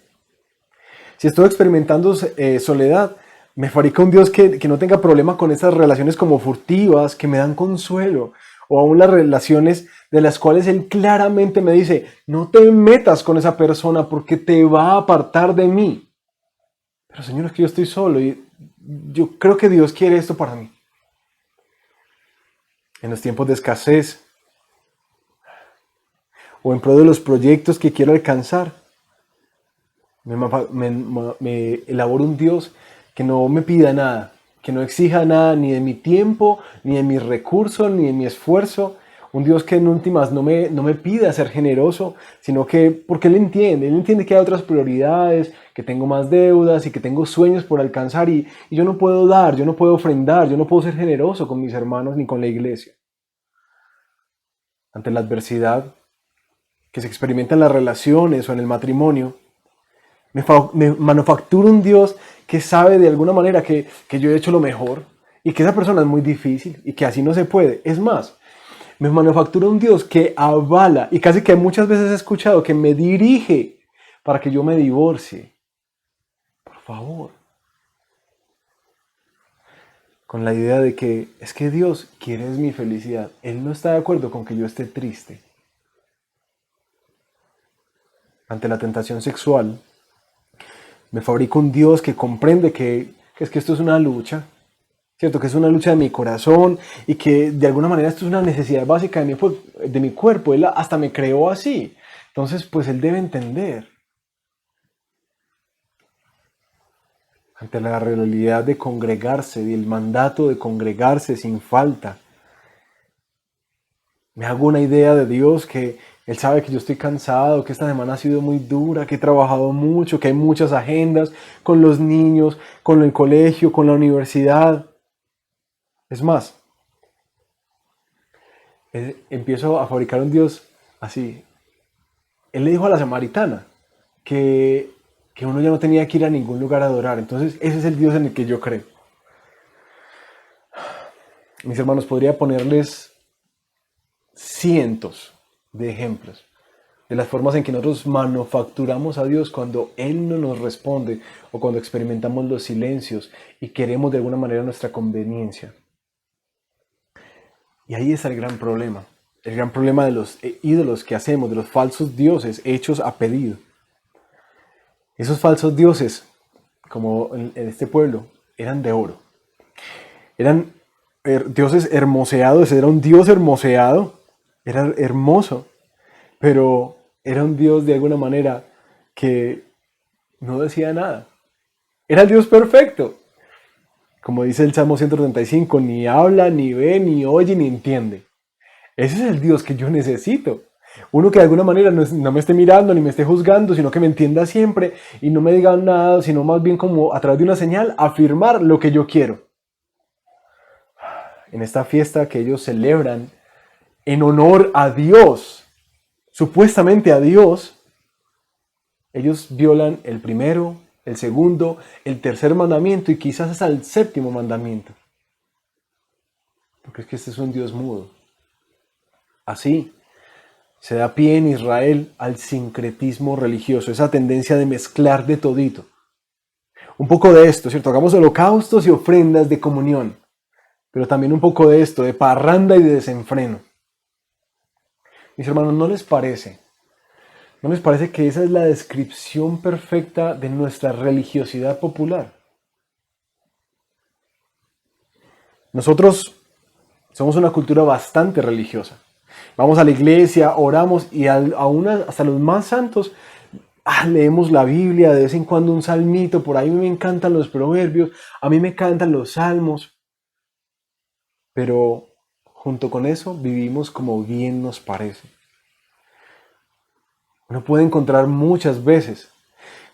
Si estoy experimentando soledad, me fabrica un Dios que no tenga problema con esas relaciones como furtivas, que me dan consuelo, o aún las relaciones de las cuales Él claramente me dice, no te metas con esa persona porque te va a apartar de mí. Pero Señor, es que yo estoy solo y yo creo que Dios quiere esto para mí. En los tiempos de escasez, o en pro de los proyectos que quiero alcanzar, me elaboro un Dios que no me pida nada, que no exija nada ni de mi tiempo, ni de mis recursos, ni de mi esfuerzo. Un Dios que en últimas no me pida ser generoso, sino que porque Él entiende que hay otras prioridades, que tengo más deudas y que tengo sueños por alcanzar y yo no puedo dar, yo no puedo ofrendar, yo no puedo ser generoso con mis hermanos ni con la iglesia. Ante la adversidad que se experimenta en las relaciones o en el matrimonio, me manufacturo un Dios que sabe de alguna manera que yo he hecho lo mejor y que esa persona es muy difícil y que así no se puede. Es más, me manufacturo un Dios que avala y casi que muchas veces he escuchado que me dirige para que yo me divorcie. Por favor. Con la idea de que es que Dios quiere mi felicidad. Él no está de acuerdo con que yo esté triste. Ante la tentación sexual, me fabrico un Dios que comprende que es que esto es una lucha, ¿cierto? Que es una lucha de mi corazón y que de alguna manera esto es una necesidad básica de mi cuerpo. Él hasta me creó así. Entonces, pues Él debe entender. Ante la realidad de congregarse y el mandato de congregarse sin falta, Me hago una idea de Dios, que Él sabe que yo estoy cansado, que esta semana ha sido muy dura, que he trabajado mucho, que hay muchas agendas con los niños, con el colegio, con la universidad. Es más, empiezo a fabricar un Dios así. Él le dijo a la samaritana que uno ya no tenía que ir a ningún lugar a adorar. Entonces ese es el Dios en el que yo creo. Mis hermanos, podría ponerles cientos de ejemplos de las formas en que nosotros manufacturamos a Dios cuando Él no nos responde o cuando experimentamos los silencios y queremos de alguna manera nuestra conveniencia. Y ahí está el gran problema de los ídolos que hacemos, de los falsos dioses hechos a pedido. Esos falsos dioses, como en este pueblo, eran de oro. Eran dioses hermoseados, era un dios hermoseado, era hermoso, pero era un dios de alguna manera que no decía nada. Era el Dios perfecto. Como dice el Salmo 135, ni habla, ni ve, ni oye, ni entiende. Ese es el Dios que yo necesito. Uno que de alguna manera no me esté mirando, ni me esté juzgando, sino que me entienda siempre y no me diga nada, sino más bien como a través de una señal, afirmar lo que yo quiero. En esta fiesta que ellos celebran en honor a Dios, supuestamente a Dios, ellos violan el primero, el segundo, el tercer mandamiento y quizás hasta el séptimo mandamiento. Porque es que este es un Dios mudo. Así se da pie en Israel al sincretismo religioso, esa tendencia de mezclar de todito. Un poco de esto, ¿cierto? Hagamos holocaustos y ofrendas de comunión, pero también un poco de esto, de parranda y de desenfreno. Mis hermanos, ¿no les parece? ¿No les parece que esa es la descripción perfecta de nuestra religiosidad popular? Nosotros somos una cultura bastante religiosa. Vamos a la iglesia, oramos y aún hasta los más santos leemos la Biblia, de vez en cuando un salmito, por ahí me encantan los proverbios, a mí me encantan los salmos. Pero junto con eso vivimos como bien nos parece. Uno puede encontrar muchas veces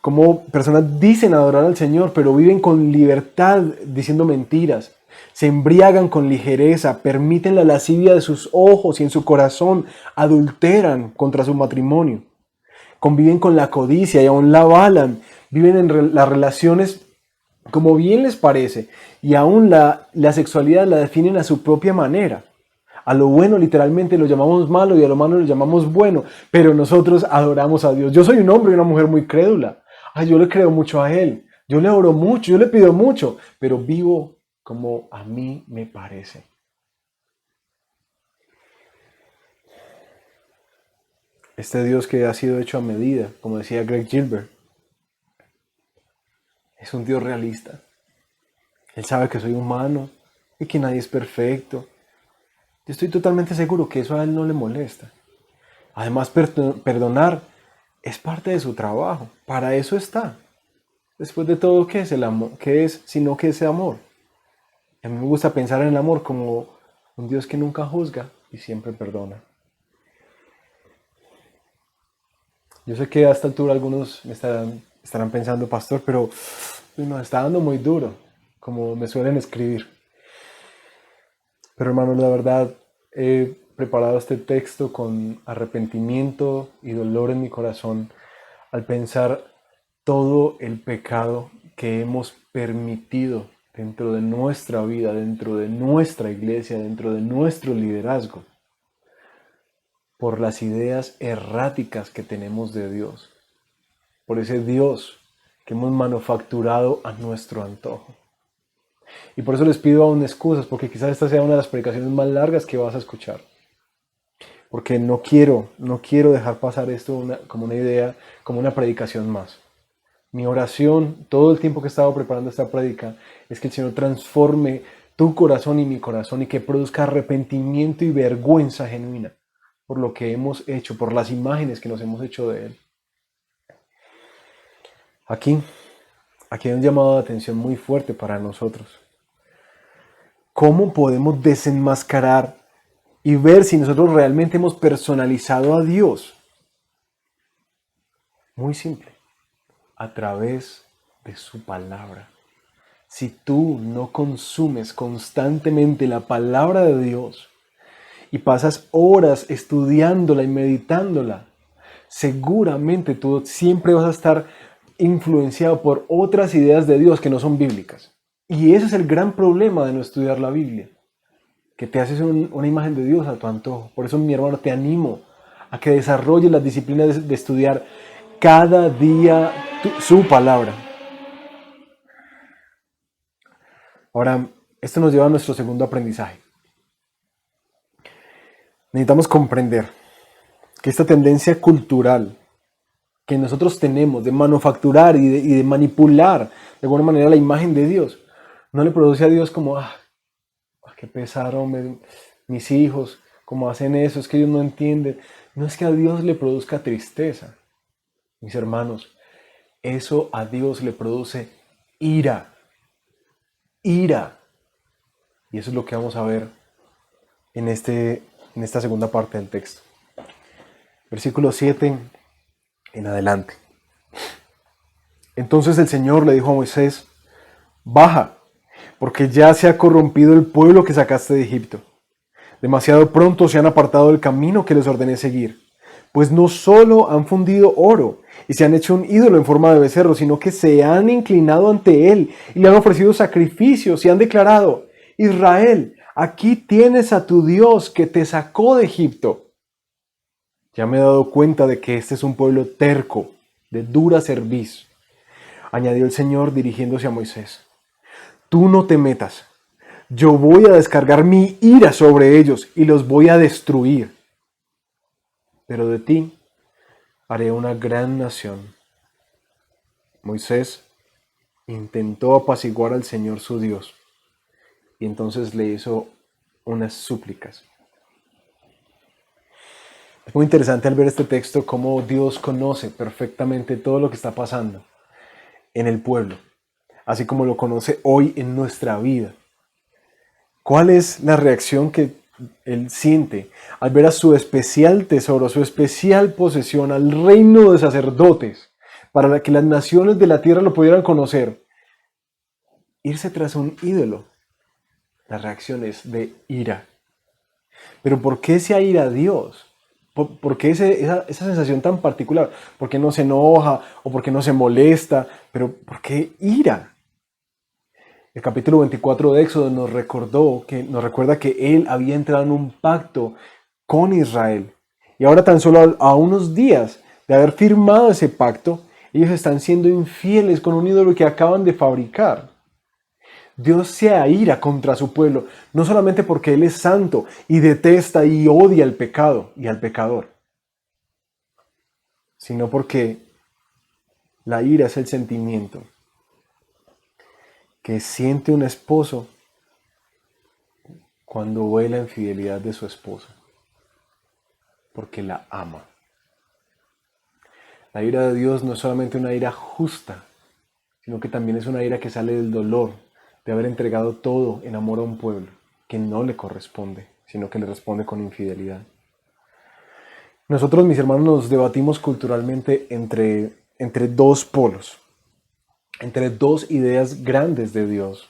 cómo personas dicen adorar al Señor, pero viven con libertad diciendo mentiras. Se embriagan con ligereza, permiten la lascivia de sus ojos y en su corazón adulteran contra su matrimonio. Conviven con la codicia y aún la avalan. Viven en las relaciones como bien les parece y aún la sexualidad la definen a su propia manera. A lo bueno literalmente lo llamamos malo y a lo malo lo llamamos bueno, pero nosotros adoramos a Dios. Yo soy un hombre y una mujer muy crédula. Yo le creo mucho a Él, yo le oro mucho, yo le pido mucho, pero vivo como a mí me parece. Este Dios que ha sido hecho a medida, como decía Greg Gilbert, es un Dios realista. Él sabe que soy humano y que nadie es perfecto. Yo estoy totalmente seguro que eso a Él no le molesta. Además, perdonar es parte de su trabajo. Para eso está. Después de todo, ¿qué es el amor? ¿Qué es sino que ese amor? A mí me gusta pensar en el amor como un Dios que nunca juzga y siempre perdona. Yo sé que a esta altura algunos me estarán pensando, pastor, pero nos está dando muy duro, como me suelen escribir. Pero hermanos, la verdad, he preparado este texto con arrepentimiento y dolor en mi corazón al pensar todo el pecado que hemos permitido dentro de nuestra vida, dentro de nuestra iglesia, dentro de nuestro liderazgo, por las ideas erráticas que tenemos de Dios, por ese Dios que hemos manufacturado a nuestro antojo. Y por eso les pido aún excusas, porque quizás esta sea una de las predicaciones más largas que vas a escuchar. Porque no quiero dejar pasar esto como una idea, como una predicación más. Mi oración, todo el tiempo que he estado preparando esta prédica, es que el Señor transforme tu corazón y mi corazón y que produzca arrepentimiento y vergüenza genuina por lo que hemos hecho, por las imágenes que nos hemos hecho de Él. Aquí hay un llamado de atención muy fuerte para nosotros. ¿Cómo podemos desenmascarar y ver si nosotros realmente hemos personalizado a Dios. Muy simple, a través de su palabra. Si tú no consumes constantemente la palabra de Dios y pasas horas estudiándola y meditándola, seguramente tú siempre vas a estar influenciado por otras ideas de Dios que no son bíblicas. Y ese es el gran problema de no estudiar la Biblia, que te haces una imagen de Dios a tu antojo. Por eso, mi hermano, te animo a que desarrolles las disciplinas de estudiar cada día su palabra. Ahora, esto nos lleva a nuestro segundo aprendizaje. Necesitamos comprender que esta tendencia cultural que nosotros tenemos de manufacturar y de manipular de alguna manera la imagen de Dios, no le produce a Dios como, qué pesar, hombre, mis hijos, cómo hacen eso, es que ellos no entienden. No es que a Dios le produzca tristeza, mis hermanos, eso a Dios le produce ira. Ira. Y eso es lo que vamos a ver en esta segunda parte del texto. Versículo 7 en adelante. Entonces el Señor le dijo a Moisés: baja, porque ya se ha corrompido el pueblo que sacaste de Egipto. Demasiado pronto se han apartado del camino que les ordené seguir. Pues no solo han fundido oro y se han hecho un ídolo en forma de becerro, sino que se han inclinado ante él y le han ofrecido sacrificios y han declarado: Israel, aquí tienes a tu Dios que te sacó de Egipto. Ya me he dado cuenta de que este es un pueblo terco, de dura cerviz. Añadió el Señor dirigiéndose a Moisés: tú no te metas. Yo voy a descargar mi ira sobre ellos y los voy a destruir. Pero de ti haré una gran nación. Moisés intentó apaciguar al Señor su Dios y entonces le hizo unas súplicas. Es muy interesante al ver este texto cómo Dios conoce perfectamente todo lo que está pasando en el pueblo, así como lo conoce hoy en nuestra vida. ¿Cuál es la reacción que Él siente al ver a su especial tesoro, su especial posesión, al reino de sacerdotes, para que las naciones de la tierra lo pudieran conocer, irse tras un ídolo? La reacción es de ira. ¿Pero por qué esa ira a Dios? ¿Por qué esa sensación tan particular? ¿Por qué no se enoja o por qué no se molesta? ¿Pero por qué ira? El capítulo 24 de Éxodo nos recuerda que Él había entrado en un pacto con Israel. Y ahora, tan solo a unos días de haber firmado ese pacto, ellos están siendo infieles con un ídolo que acaban de fabricar. Dios se aira contra su pueblo, no solamente porque Él es santo y detesta y odia el pecado y al pecador, sino porque la ira es el sentimiento que siente un esposo cuando ve la infidelidad de su esposa, porque la ama. La ira de Dios no es solamente una ira justa, sino que también es una ira que sale del dolor de haber entregado todo en amor a un pueblo que no le corresponde, sino que le responde con infidelidad. Nosotros, mis hermanos, nos debatimos culturalmente entre dos polos, entre dos ideas grandes de Dios.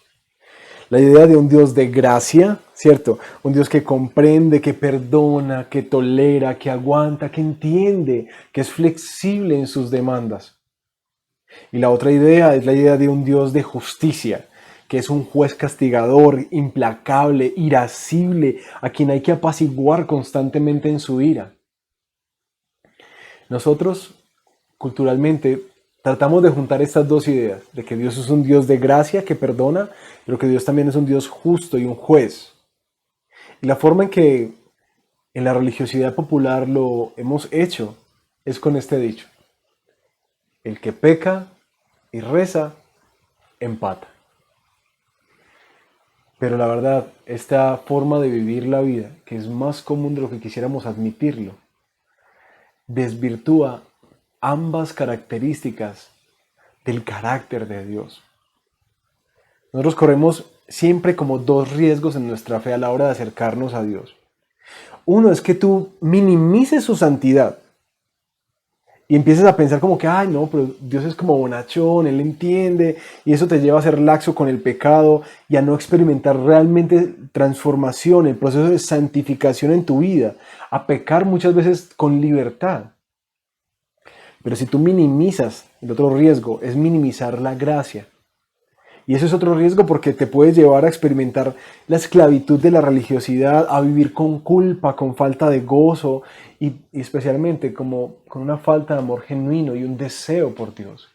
La idea de un Dios de gracia, ¿cierto? Un Dios que comprende, que perdona, que tolera, que aguanta, que entiende, que es flexible en sus demandas. Y la otra idea es la idea de un Dios de justicia, que es un juez castigador, implacable, irascible, a quien hay que apaciguar constantemente en su ira. Nosotros, culturalmente, tratamos de juntar estas dos ideas, de que Dios es un Dios de gracia que perdona, pero que Dios también es un Dios justo y un juez. Y la forma en que en la religiosidad popular lo hemos hecho es con este dicho: el que peca y reza, empata. Pero la verdad, esta forma de vivir la vida, que es más común de lo que quisiéramos admitirlo, desvirtúa ambas características del carácter de Dios. Nosotros corremos siempre como dos riesgos en nuestra fe a la hora de acercarnos a Dios. Uno es que tú minimices su santidad y empieces a pensar como que, ay no, pero Dios es como bonachón, Él entiende, y eso te lleva a ser laxo con el pecado y a no experimentar realmente transformación, el proceso de santificación en tu vida, a pecar muchas veces con libertad. Pero si tú minimizas, el otro riesgo es minimizar la gracia. Y eso es otro riesgo porque te puedes llevar a experimentar la esclavitud de la religiosidad, a vivir con culpa, con falta de gozo y especialmente como con una falta de amor genuino y un deseo por Dios.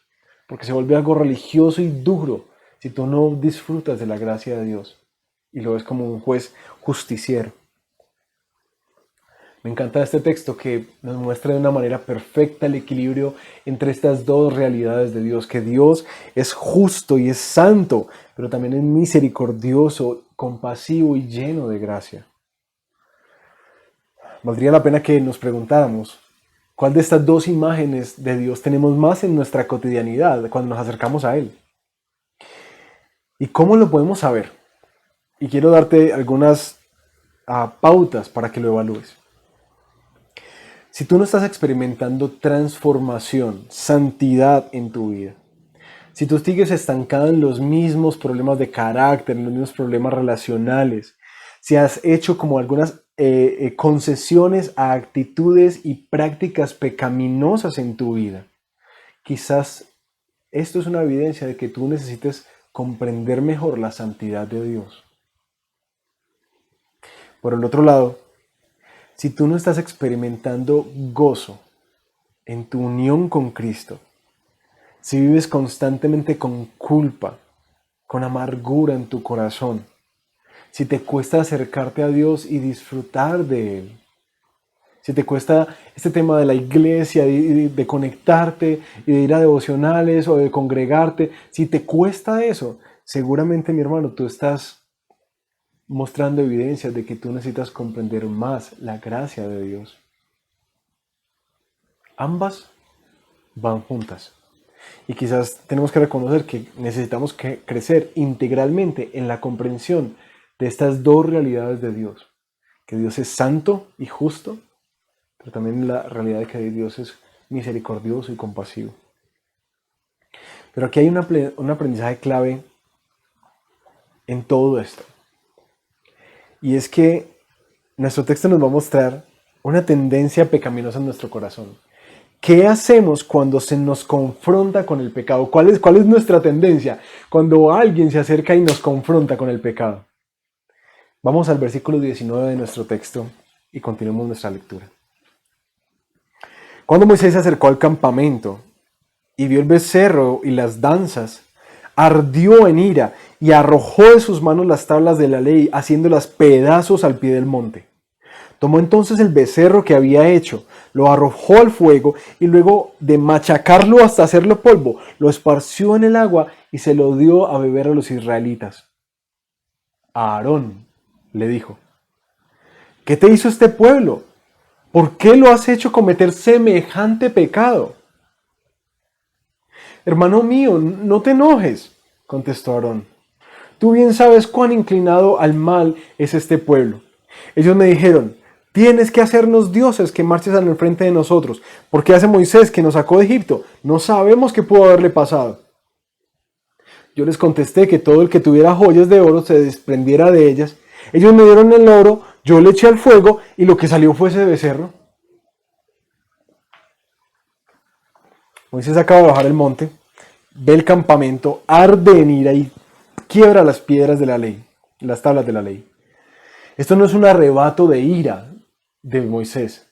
Porque se vuelve algo religioso y duro si tú no disfrutas de la gracia de Dios y lo ves como un juez justiciero. Me encanta este texto que nos muestra de una manera perfecta el equilibrio entre estas dos realidades de Dios, que Dios es justo y es santo, pero también es misericordioso, compasivo y lleno de gracia. Valdría la pena que nos preguntáramos, ¿cuál de estas dos imágenes de Dios tenemos más en nuestra cotidianidad cuando nos acercamos a Él? ¿Y cómo lo podemos saber? Y quiero darte algunas pautas para que lo evalúes. Si tú no estás experimentando transformación, santidad en tu vida, si tú sigues estancado en los mismos problemas de carácter, en los mismos problemas relacionales, si has hecho como algunas concesiones a actitudes y prácticas pecaminosas en tu vida, quizás esto es una evidencia de que tú necesites comprender mejor la santidad de Dios. Por el otro lado, si tú no estás experimentando gozo en tu unión con Cristo, si vives constantemente con culpa, con amargura en tu corazón, si te cuesta acercarte a Dios y disfrutar de Él, si te cuesta este tema de la iglesia, de conectarte y de ir a devocionales o de congregarte, si te cuesta eso, seguramente, mi hermano, tú estás mostrando evidencias de que tú necesitas comprender más la gracia de Dios. Ambas van juntas. Y quizás tenemos que reconocer que necesitamos crecer integralmente en la comprensión de estas dos realidades de Dios. Que Dios es santo y justo, pero también la realidad de que Dios es misericordioso y compasivo. Pero aquí hay un aprendizaje clave en todo esto. Y es que nuestro texto nos va a mostrar una tendencia pecaminosa en nuestro corazón. ¿Qué hacemos cuando se nos confronta con el pecado? ¿Cuál es nuestra tendencia cuando alguien se acerca y nos confronta con el pecado? Vamos al versículo 19 de nuestro texto y continuemos nuestra lectura. Cuando Moisés se acercó al campamento y vio el becerro y las danzas, ardió en ira y arrojó de sus manos las tablas de la ley, haciéndolas pedazos al pie del monte. Tomó entonces el becerro que había hecho, lo arrojó al fuego y luego de machacarlo hasta hacerlo polvo, lo esparció en el agua y se lo dio a beber a los israelitas. A Aarón le dijo: ¿qué te hizo este pueblo? ¿Por qué lo has hecho cometer semejante pecado? Hermano mío, no te enojes, contestó Aarón. Tú bien sabes cuán inclinado al mal es este pueblo. Ellos me dijeron: tienes que hacernos dioses que marches al frente de nosotros. ¿Por qué hace Moisés que nos sacó de Egipto? No sabemos qué pudo haberle pasado. Yo les contesté que todo el que tuviera joyas de oro se desprendiera de ellas. Ellos me dieron el oro, yo le eché al fuego y lo que salió fue ese becerro. Moisés acaba de bajar el monte, ve el campamento, arde en ira y quiebra las piedras de la ley, las tablas de la ley. Esto no es un arrebato de ira de Moisés,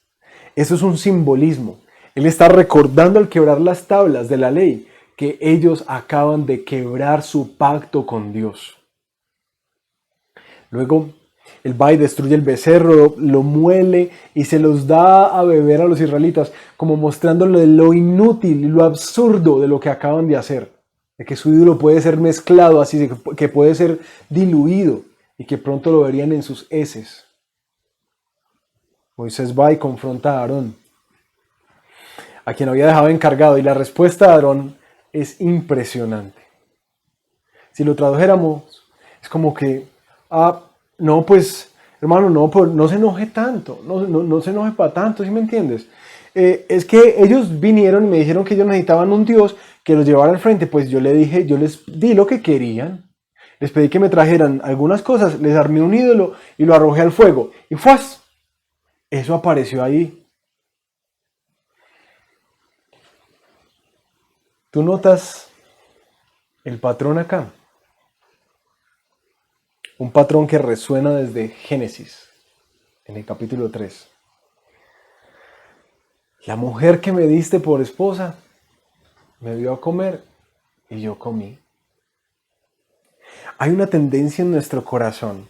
esto es un simbolismo. Él está recordando al quebrar las tablas de la ley que ellos acaban de quebrar su pacto con Dios. Luego, él va y destruye el becerro, lo muele y se los da a beber a los israelitas, como mostrándole lo inútil y lo absurdo de lo que acaban de hacer. De que su ídolo puede ser mezclado así, que puede ser diluido y que pronto lo verían en sus heces. Moisés va y confronta a Aarón, a quien había dejado encargado, y la respuesta de Aarón es impresionante. Si lo tradujéramos, es como que, no, pues Hermano, no, pues, no se enoje tanto, no se enoje para tanto, ¿sí me entiendes? Es que ellos vinieron y me dijeron que ellos necesitaban un Dios que los llevara al frente. Pues yo le dije, yo les di lo que querían. Les pedí que me trajeran algunas cosas, les armé un ídolo y lo arrojé al fuego. Y ¡fuas! Eso apareció ahí. ¿Tú notas el patrón acá? Un patrón que resuena desde Génesis, en el capítulo 3. La mujer que me diste por esposa me dio a comer y yo comí. Hay una tendencia en nuestro corazón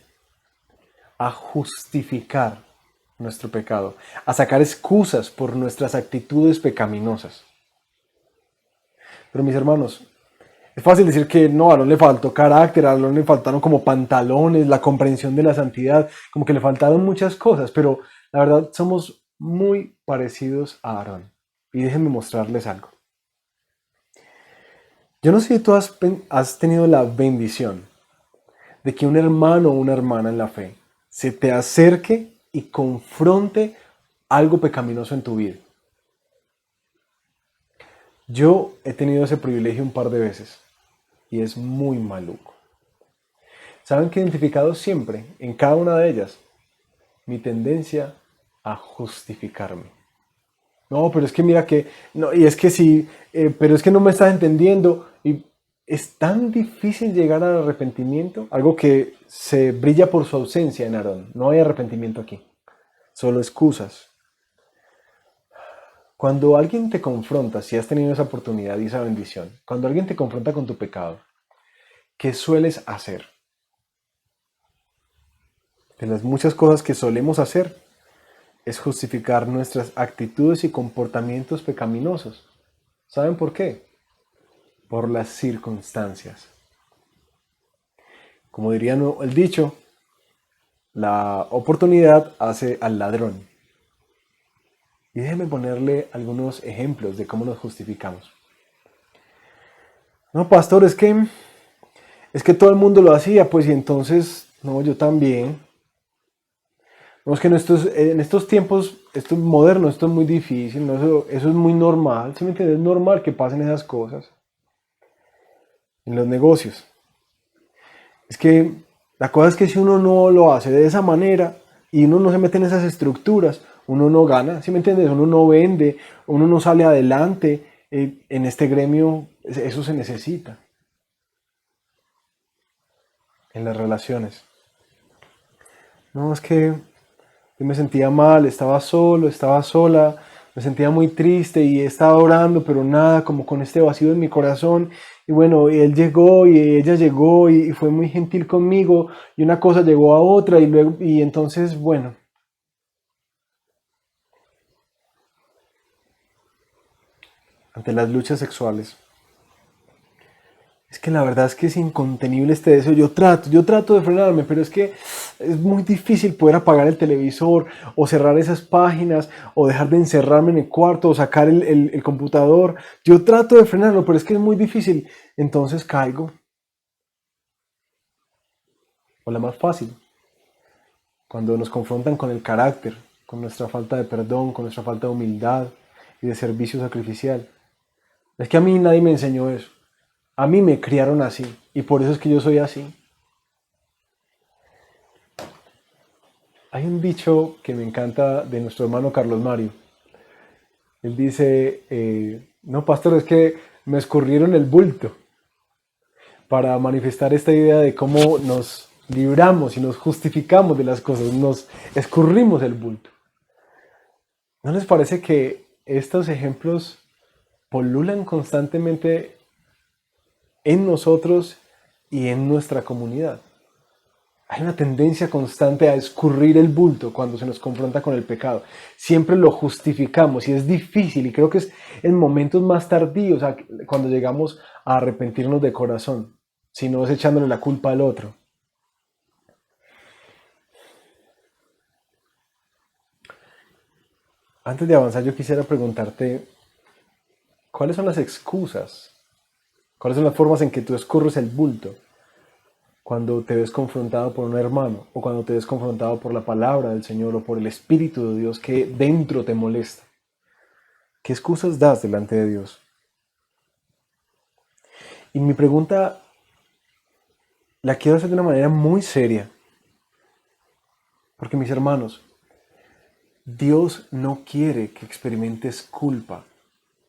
a justificar nuestro pecado, a sacar excusas por nuestras actitudes pecaminosas. Pero mis hermanos, es fácil decir que no, a Aarón le faltó carácter, a Aarón le faltaron como pantalones, la comprensión de la santidad, como que le faltaron muchas cosas, pero la verdad somos muy parecidos a Aarón. Y déjenme mostrarles algo. Yo no sé si tú has tenido la bendición de que un hermano o una hermana en la fe se te acerque y confronte algo pecaminoso en tu vida. Yo he tenido ese privilegio un par de veces y es muy maluco. ¿Saben que he identificado siempre en cada una de ellas mi tendencia a justificarme? No, pero es que mira que, no, y es que sí, pero es que no me estás entendiendo. Y es tan difícil llegar al arrepentimiento, algo que se brilla por su ausencia en Aarón. No hay arrepentimiento aquí, solo excusas. Cuando alguien te confronta, si has tenido esa oportunidad y esa bendición, cuando alguien te confronta con tu pecado, ¿qué sueles hacer? De las muchas cosas que solemos hacer, es justificar nuestras actitudes y comportamientos pecaminosos. ¿Saben por qué? Por las circunstancias. Como diría el dicho, la oportunidad hace al ladrón. Y déjenme ponerle algunos ejemplos de cómo nos justificamos. No, pastor, es que todo el mundo lo hacía, pues y entonces, no, yo también. No, es que en estos tiempos, esto es moderno, esto es muy difícil, ¿no? Eso es muy normal, ¿sí me entiendes? Es normal que pasen esas cosas. En los negocios. Es que la cosa es que si uno no lo hace de esa manera y uno no se mete en esas estructuras, uno no gana, ¿sí me entiendes? Uno no vende, uno no sale adelante. En este gremio eso se necesita. En las relaciones. No, es que yo me sentía mal, estaba solo, estaba sola, me sentía muy triste y estaba orando, pero nada, como con este vacío en mi corazón. Y bueno, él llegó y ella llegó y fue muy gentil conmigo y una cosa llegó a otra y luego, y entonces, bueno. Ante las luchas sexuales. Es que la verdad es que es incontenible este deseo. Yo trato de frenarme, pero es que es muy difícil poder apagar el televisor o cerrar esas páginas o dejar de encerrarme en el cuarto o sacar el computador. Yo trato de frenarlo, pero es que es muy difícil. Entonces caigo. O la más fácil, cuando nos confrontan con el carácter, con nuestra falta de perdón, con nuestra falta de humildad y de servicio sacrificial. Es que a mí nadie me enseñó eso. A mí me criaron así y por eso es que yo soy así. Hay un dicho que me encanta de nuestro hermano Carlos Mario. Él dice, no pastor, es que me escurrieron el bulto para manifestar esta idea de cómo nos libramos y nos justificamos de las cosas, nos escurrimos el bulto. ¿No les parece que estos ejemplos polulan constantemente en nosotros y en nuestra comunidad? Hay una tendencia constante a escurrir el bulto cuando se nos confronta con el pecado. Siempre lo justificamos y es difícil, y creo que es en momentos más tardíos cuando llegamos a arrepentirnos de corazón, si no es echándole la culpa al otro. Antes de avanzar, yo quisiera preguntarte, ¿cuáles son las excusas? ¿Cuáles son las formas en que tú escurres el bulto cuando te ves confrontado por un hermano, o cuando te ves confrontado por la palabra del Señor o por el Espíritu de Dios que dentro te molesta? ¿Qué excusas das delante de Dios? Y mi pregunta la quiero hacer de una manera muy seria, porque mis hermanos, Dios no quiere que experimentes culpa.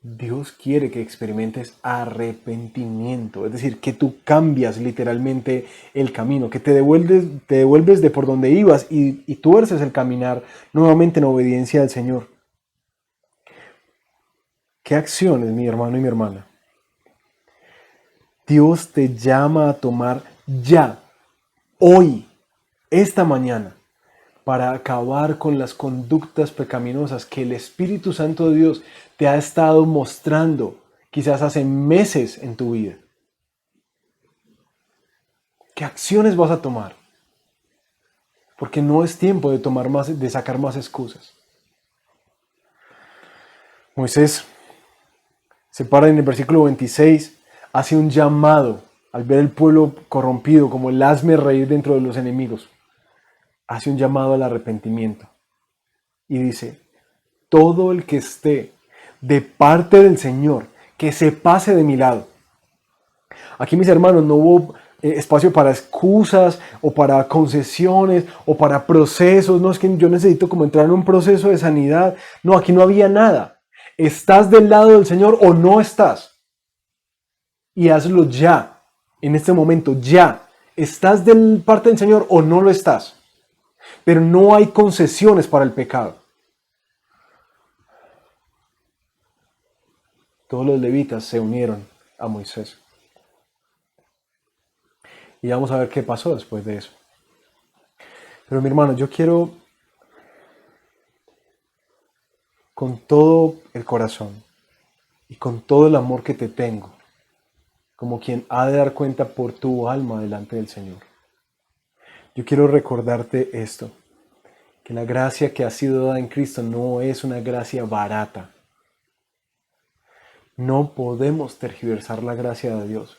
Dios quiere que experimentes arrepentimiento, es decir, que tú cambias literalmente el camino, que te devuelves de por donde ibas y tuerces el caminar nuevamente en obediencia al Señor. ¿Qué acciones, mi hermano y mi hermana? Dios te llama a tomar ya, hoy, esta mañana, para acabar con las conductas pecaminosas que el Espíritu Santo de Dios te ha estado mostrando quizás hace meses en tu vida. ¿Qué acciones vas a tomar? Porque no es tiempo de sacar más excusas. Moisés se para en el versículo 26, hace un llamado al ver el pueblo corrompido como el hazme reír dentro de los enemigos. Hace un llamado al arrepentimiento y dice: todo el que esté de parte del Señor, que se pase de mi lado. Aquí, mis hermanos, no hubo espacio para excusas o para concesiones o para procesos. No es que yo necesito como entrar en un proceso de sanidad. No, aquí no había nada. ¿Estás del lado del Señor o no estás? Y hazlo ya, en este momento, ya. ¿Estás de parte del Señor o no lo estás? Pero no hay concesiones para el pecado. Todos los levitas se unieron a Moisés. Y vamos a ver qué pasó después de eso. Pero mi hermano, yo quiero con todo el corazón y con todo el amor que te tengo, como quien ha de dar cuenta por tu alma delante del Señor. Yo quiero recordarte esto, que la gracia que ha sido dada en Cristo no es una gracia barata. No podemos tergiversar la gracia de Dios,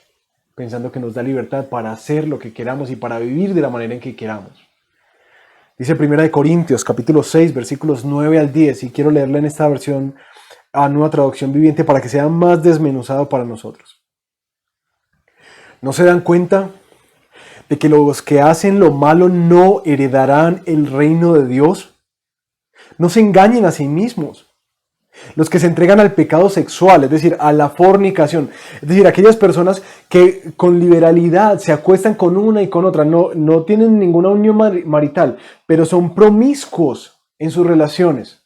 pensando que nos da libertad para hacer lo que queramos y para vivir de la manera en que queramos. Dice 1 Corintios, capítulo 6, versículos 9 al 10, y quiero leerla en esta versión a Nueva Traducción Viviente para que sea más desmenuzado para nosotros. ¿No se dan cuenta de que los que hacen lo malo no heredarán el reino de Dios? No se engañen a sí mismos. Los que se entregan al pecado sexual, es decir, a la fornicación, es decir, aquellas personas que con liberalidad se acuestan con una y con otra, no tienen ninguna unión marital, pero son promiscuos en sus relaciones,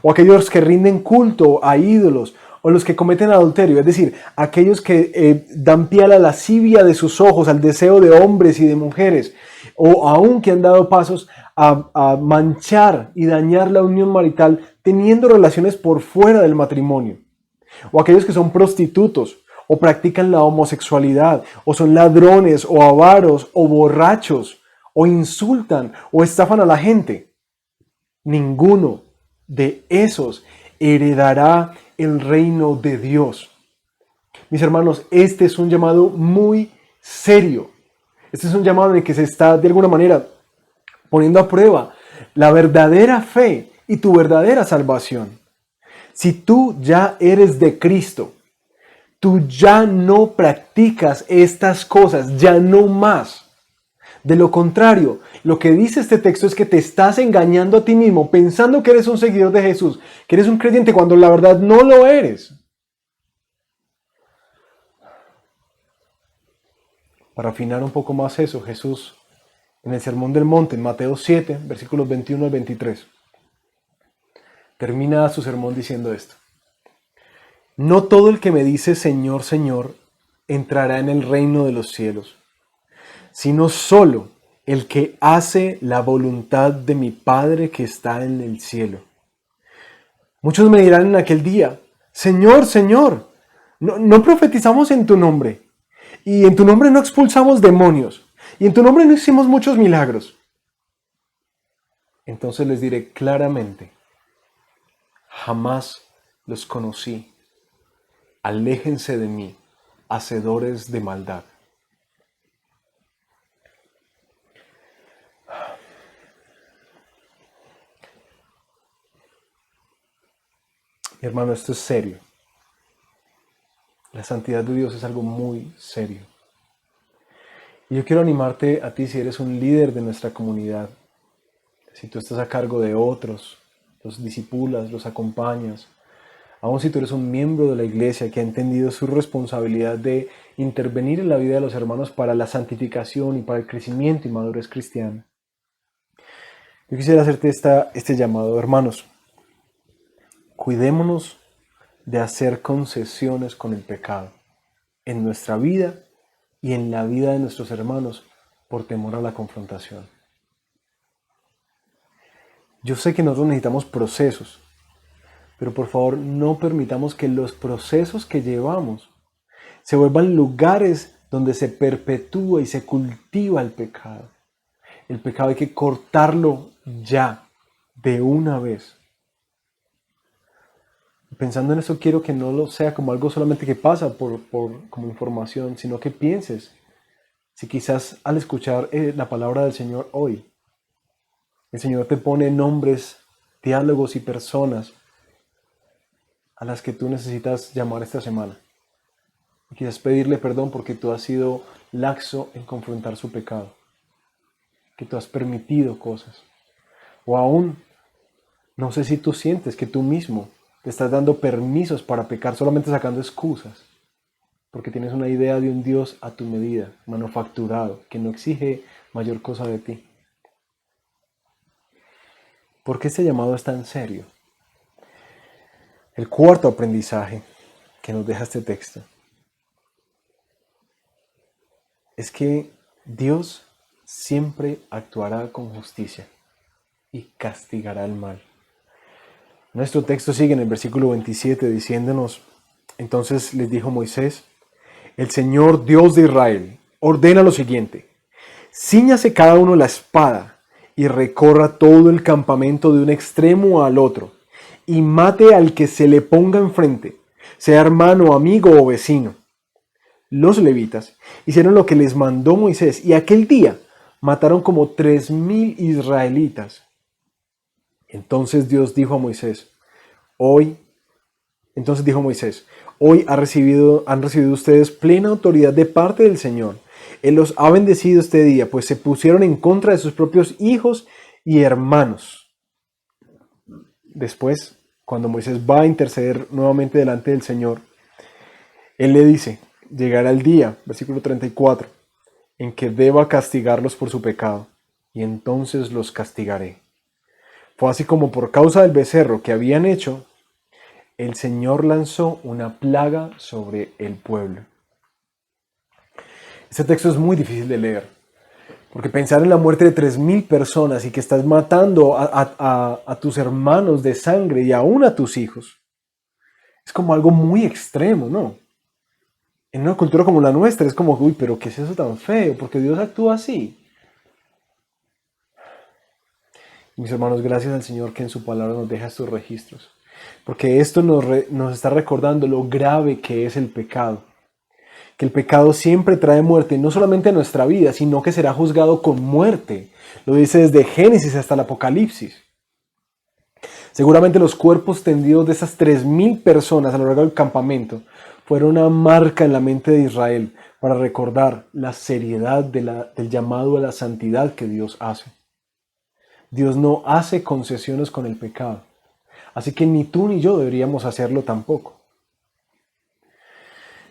o aquellos que rinden culto a ídolos, o los que cometen adulterio, es decir, aquellos que dan pie a la lascivia de sus ojos, al deseo de hombres y de mujeres, o aún que han dado pasos a manchar y dañar la unión marital teniendo relaciones por fuera del matrimonio, o aquellos que son prostitutos, o practican la homosexualidad, o son ladrones, o avaros, o borrachos, o insultan, o estafan a la gente. Ninguno de esos heredará el reino de Dios. Mis hermanos, este es un llamado muy serio. Este es un llamado en el que se está de alguna manera poniendo a prueba la verdadera fe y tu verdadera salvación. Si tú ya eres de Cristo, tú ya no practicas estas cosas, ya no más. De lo contrario, lo que dice este texto es que te estás engañando a ti mismo, pensando que eres un seguidor de Jesús, que eres un creyente cuando la verdad no lo eres. Para afinar un poco más eso, Jesús, en el Sermón del Monte, en Mateo 7, versículos 21 al 23, termina su sermón diciendo esto: no todo el que me dice Señor, Señor, entrará en el reino de los cielos, sino solo el que hace la voluntad de mi Padre que está en el cielo. Muchos me dirán en aquel día: Señor, Señor, no profetizamos en tu nombre, y en tu nombre no expulsamos demonios, y en tu nombre no hicimos muchos milagros. Entonces les diré claramente: jamás los conocí. Aléjense de mí, hacedores de maldad. Hermano, esto es serio. La santidad de Dios es algo muy serio. Y yo quiero animarte a ti si eres un líder de nuestra comunidad, si tú estás a cargo de otros, los discipulas, los acompañas, aun si tú eres un miembro de la iglesia que ha entendido su responsabilidad de intervenir en la vida de los hermanos para la santificación y para el crecimiento y madurez cristiana. Yo quisiera hacerte este llamado, hermanos. Cuidémonos de hacer concesiones con el pecado en nuestra vida y en la vida de nuestros hermanos por temor a la confrontación. Yo sé que nosotros necesitamos procesos, pero por favor no permitamos que los procesos que llevamos se vuelvan lugares donde se perpetúa y se cultiva el pecado. El pecado hay que cortarlo ya, de una vez. Pensando en eso, quiero que no lo sea como algo solamente que pasa como información, sino que pienses si quizás al escuchar la palabra del Señor hoy, el Señor te pone nombres, diálogos y personas a las que tú necesitas llamar esta semana. Y quizás pedirle perdón porque tú has sido laxo en confrontar su pecado, que tú has permitido cosas. O aún, no sé si tú sientes que tú mismo te estás dando permisos para pecar solamente sacando excusas, porque tienes una idea de un Dios a tu medida, manufacturado, que no exige mayor cosa de ti. ¿Por qué este llamado es tan serio? El cuarto aprendizaje que nos deja este texto es que Dios siempre actuará con justicia y castigará el mal. Nuestro texto sigue en el versículo 27 diciéndonos: entonces les dijo Moisés, el Señor Dios de Israel ordena lo siguiente: cíñase cada uno la espada y recorra todo el campamento de un extremo al otro y mate al que se le ponga enfrente, sea hermano, amigo o vecino. Los levitas hicieron lo que les mandó Moisés y aquel día mataron como 3,000 israelitas. Entonces dijo Moisés, hoy han recibido ustedes plena autoridad de parte del Señor. Él los ha bendecido este día, pues se pusieron en contra de sus propios hijos y hermanos. Después, cuando Moisés va a interceder nuevamente delante del Señor, Él le dice, llegará el día, versículo 34, en que deba castigarlos por su pecado, y entonces los castigaré. Fue así como por causa del becerro que habían hecho, el Señor lanzó una plaga sobre el pueblo. Este texto es muy difícil de leer, porque pensar en la muerte de 3,000 personas y que estás matando a tus hermanos de sangre y aún a tus hijos, es como algo muy extremo, ¿no? En una cultura como la nuestra es como, uy, pero ¿qué es eso tan feo? ¿Por qué Dios actúa así? Mis hermanos, gracias al Señor que en su palabra nos deja estos registros, porque esto nos está recordando lo grave que es el pecado. Que el pecado siempre trae muerte, no solamente a nuestra vida, sino que será juzgado con muerte. Lo dice desde Génesis hasta el Apocalipsis. Seguramente los cuerpos tendidos de esas 3,000 personas a lo largo del campamento fueron una marca en la mente de Israel para recordar la seriedad del llamado a la santidad que Dios hace. Dios no hace concesiones con el pecado, así que ni tú ni yo deberíamos hacerlo tampoco.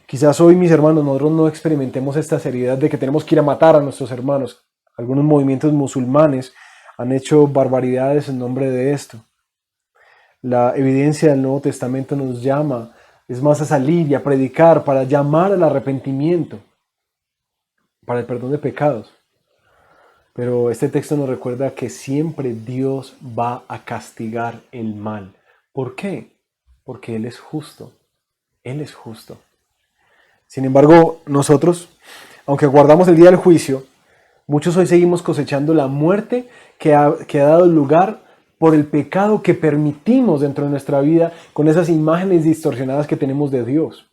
Quizás hoy, mis hermanos, nosotros no experimentemos esta seriedad de que tenemos que ir a matar a nuestros hermanos. Algunos movimientos musulmanes han hecho barbaridades en nombre de esto. La evidencia del Nuevo Testamento nos llama, es más, a salir y a predicar para llamar al arrepentimiento, para el perdón de pecados. Pero este texto nos recuerda que siempre Dios va a castigar el mal. ¿Por qué? Porque Él es justo. Él es justo. Sin embargo, nosotros, aunque guardamos el día del juicio, muchos hoy seguimos cosechando la muerte que ha dado lugar por el pecado que permitimos dentro de nuestra vida con esas imágenes distorsionadas que tenemos de Dios.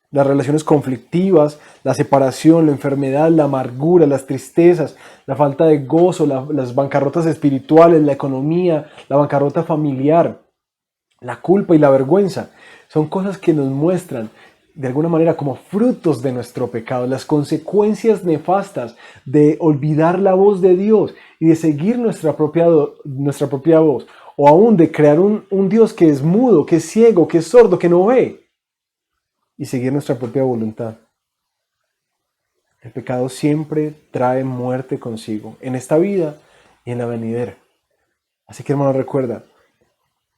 Las relaciones conflictivas, la separación, la enfermedad, la amargura, las tristezas, la falta de gozo, las bancarrotas espirituales, la economía, la bancarrota familiar, La culpa y la vergüenza son cosas que nos muestran de alguna manera como frutos de nuestro pecado, las consecuencias nefastas de olvidar la voz de Dios y de seguir nuestra propia voz, o aún de crear un Dios que es mudo, que es ciego, que es sordo, que no ve, y seguir nuestra propia voluntad. El pecado siempre trae muerte consigo, en esta vida y en la venidera. Así que, hermano, recuerda,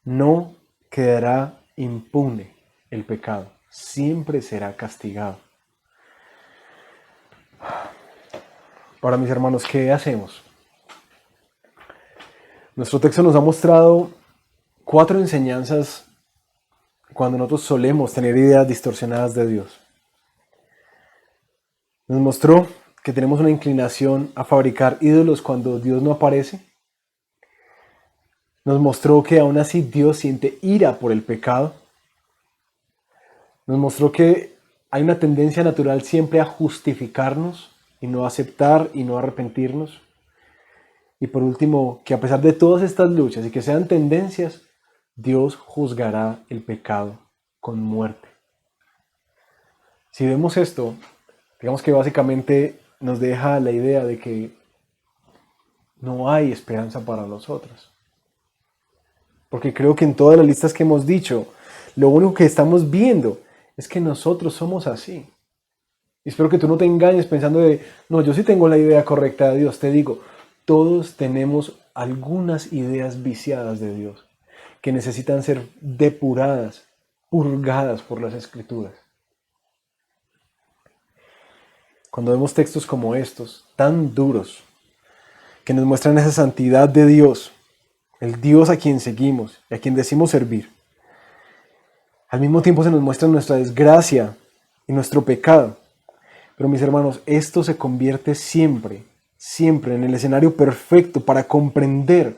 no quedará impune el pecado, siempre será castigado. Ahora, mis hermanos, ¿qué hacemos? Nuestro texto nos ha mostrado 4 enseñanzas cuando nosotros solemos tener ideas distorsionadas de Dios. Nos mostró que tenemos una inclinación a fabricar ídolos cuando Dios no aparece. Nos mostró que aún así Dios siente ira por el pecado. Nos mostró que hay una tendencia natural siempre a justificarnos y no aceptar y no arrepentirnos. Y por último, que a pesar de todas estas luchas y que sean tendencias, Dios juzgará el pecado con muerte. Si vemos esto, digamos que básicamente nos deja la idea de que no hay esperanza para nosotros. Porque creo que en todas las listas que hemos dicho, lo único que estamos viendo es que nosotros somos así. Y espero que tú no te engañes pensando de, no, yo sí tengo la idea correcta de Dios. Te digo, todos tenemos algunas ideas viciadas de Dios que necesitan ser depuradas, purgadas por las Escrituras. Cuando vemos textos como estos, tan duros, que nos muestran esa santidad de Dios, el Dios a quien seguimos y a quien decimos servir, al mismo tiempo se nos muestra nuestra desgracia y nuestro pecado. Pero mis hermanos, esto se convierte siempre en el escenario perfecto para comprender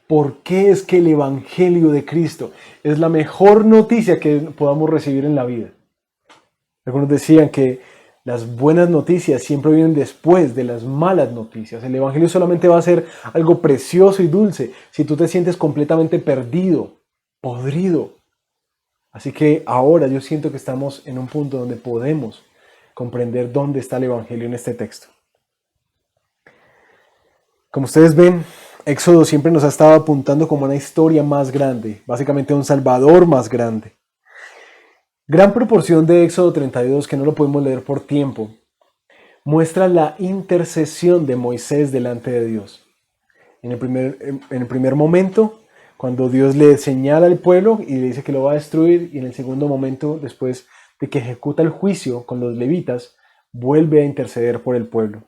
por qué es que el Evangelio de Cristo es la mejor noticia que podamos recibir en la vida. Algunos decían que las buenas noticias siempre vienen después de las malas noticias. El Evangelio solamente va a ser algo precioso y dulce si tú te sientes completamente perdido, podrido. Así que ahora yo siento que estamos en un punto donde podemos comprender dónde está el Evangelio en este texto. Como ustedes ven, Éxodo siempre nos ha estado apuntando como una historia más grande, básicamente un Salvador más grande. Gran proporción de Éxodo 32, que no lo podemos leer por tiempo, muestra la intercesión de Moisés delante de Dios. En el primer momento, cuando Dios le señala al pueblo y le dice que lo va a destruir, y en el segundo momento, después de que ejecuta el juicio con los levitas, vuelve a interceder por el pueblo.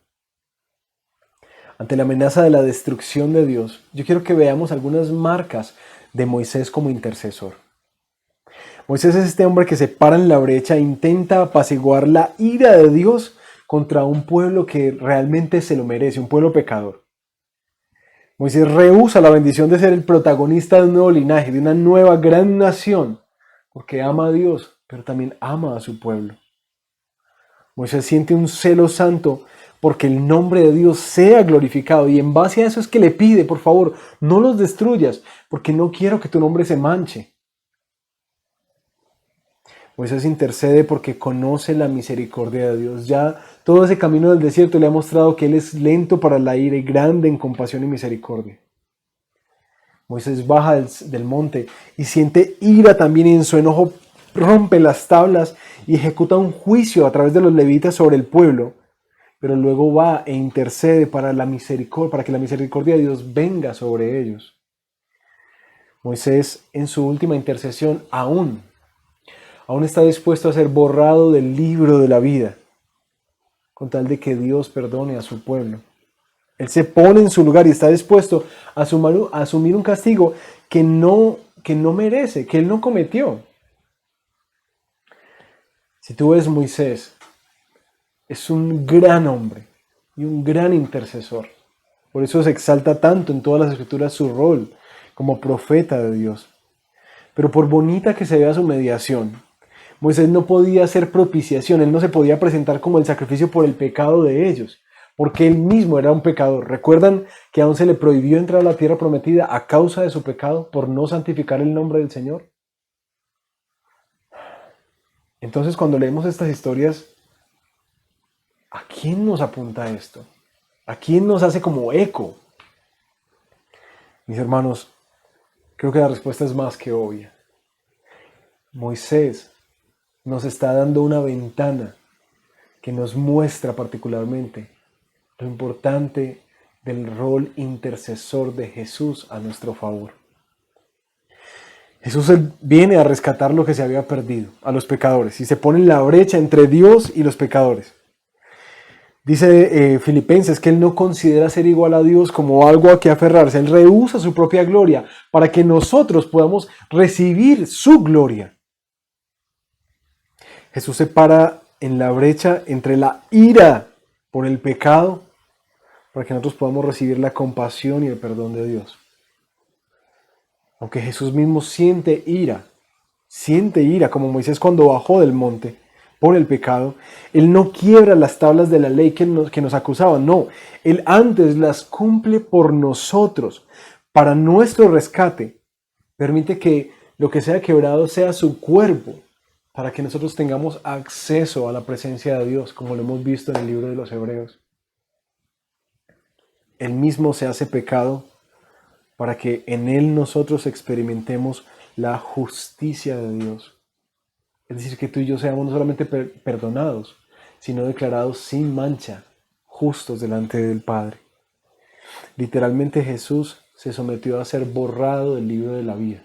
Ante la amenaza de la destrucción de Dios, yo quiero que veamos algunas marcas de Moisés como intercesor. Moisés es este hombre que se para en la brecha e intenta apaciguar la ira de Dios contra un pueblo que realmente se lo merece, un pueblo pecador. Moisés rehúsa la bendición de ser el protagonista de un nuevo linaje, de una nueva gran nación, porque ama a Dios, pero también ama a su pueblo. Moisés siente un celo santo porque el nombre de Dios sea glorificado, y en base a eso es que le pide, por favor, no los destruyas, porque no quiero que tu nombre se manche. Moisés intercede porque conoce la misericordia de Dios. Ya todo ese camino del desierto le ha mostrado que Él es lento para la ira y grande en compasión y misericordia. Moisés baja del monte y siente ira también, y en su enojo rompe las tablas y ejecuta un juicio a través de los levitas sobre el pueblo, pero luego va e intercede para que la misericordia de Dios venga sobre ellos. Moisés, en su última intercesión, aún está dispuesto a ser borrado del libro de la vida, con tal de que Dios perdone a su pueblo. Él se pone en su lugar y está dispuesto a asumir un castigo que no merece, que él no cometió. Si tú ves, Moisés es un gran hombre y un gran intercesor. Por eso se exalta tanto en todas las escrituras su rol como profeta de Dios. Pero por bonita que se vea su mediación, Moisés no podía hacer propiciación, él no se podía presentar como el sacrificio por el pecado de ellos, porque él mismo era un pecador. ¿Recuerdan que aún se le prohibió entrar a la tierra prometida a causa de su pecado por no santificar el nombre del Señor? Entonces, cuando leemos estas historias, ¿a quién nos apunta esto? ¿A quién nos hace como eco? Mis hermanos, creo que la respuesta es más que obvia. Moisés nos está dando una ventana que nos muestra particularmente lo importante del rol intercesor de Jesús a nuestro favor. Jesús viene a rescatar lo que se había perdido, a los pecadores, y se pone en la brecha entre Dios y los pecadores. Dice Filipenses que Él no considera ser igual a Dios como algo a que aferrarse. Él rehúsa su propia gloria para que nosotros podamos recibir su gloria. Jesús se para en la brecha entre la ira por el pecado para que nosotros podamos recibir la compasión y el perdón de Dios. Aunque Jesús mismo siente ira como Moisés cuando bajó del monte por el pecado, Él no quiebra las tablas de la ley que nos acusaban, no, Él antes las cumple por nosotros, para nuestro rescate. Permite que lo que sea quebrado sea su cuerpo, para que nosotros tengamos acceso a la presencia de Dios, como lo hemos visto en el libro de los Hebreos. Él mismo se hace pecado para que en Él nosotros experimentemos la justicia de Dios. Es decir, que tú y yo seamos no solamente perdonados, sino declarados sin mancha, justos delante del Padre. Literalmente Jesús se sometió a ser borrado del libro de la vida.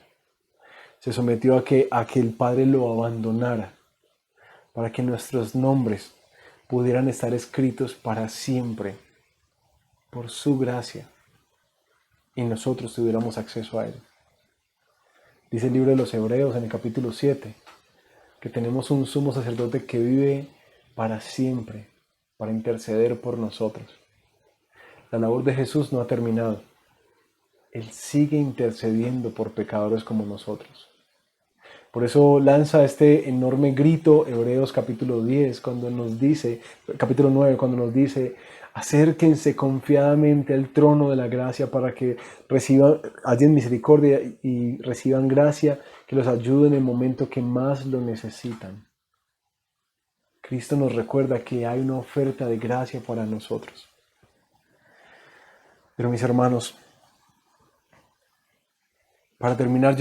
Se sometió a que el Padre lo abandonara, para que nuestros nombres pudieran estar escritos para siempre, por su gracia, y nosotros tuviéramos acceso a Él. Dice el libro de los Hebreos en el capítulo 7, que tenemos un sumo sacerdote que vive para siempre, para interceder por nosotros. La labor de Jesús no ha terminado. Él sigue intercediendo por pecadores como nosotros. Por eso lanza este enorme grito Hebreos capítulo 10, capítulo 9, cuando nos dice: acérquense confiadamente al trono de la gracia para que hallen misericordia y reciban gracia que los ayude en el momento que más lo necesitan. Cristo nos recuerda que hay una oferta de gracia para nosotros. Pero mis hermanos, para terminar,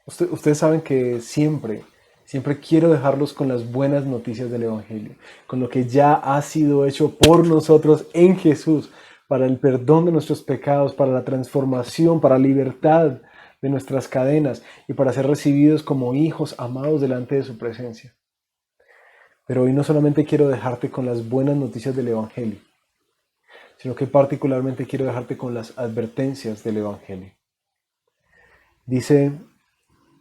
ustedes saben que siempre quiero dejarlos con las buenas noticias del Evangelio, con lo que ya ha sido hecho por nosotros en Jesús, para el perdón de nuestros pecados, para la transformación, para la libertad de nuestras cadenas y para ser recibidos como hijos amados delante de su presencia. Pero hoy no solamente quiero dejarte con las buenas noticias del Evangelio, sino que particularmente quiero dejarte con las advertencias del Evangelio. Dice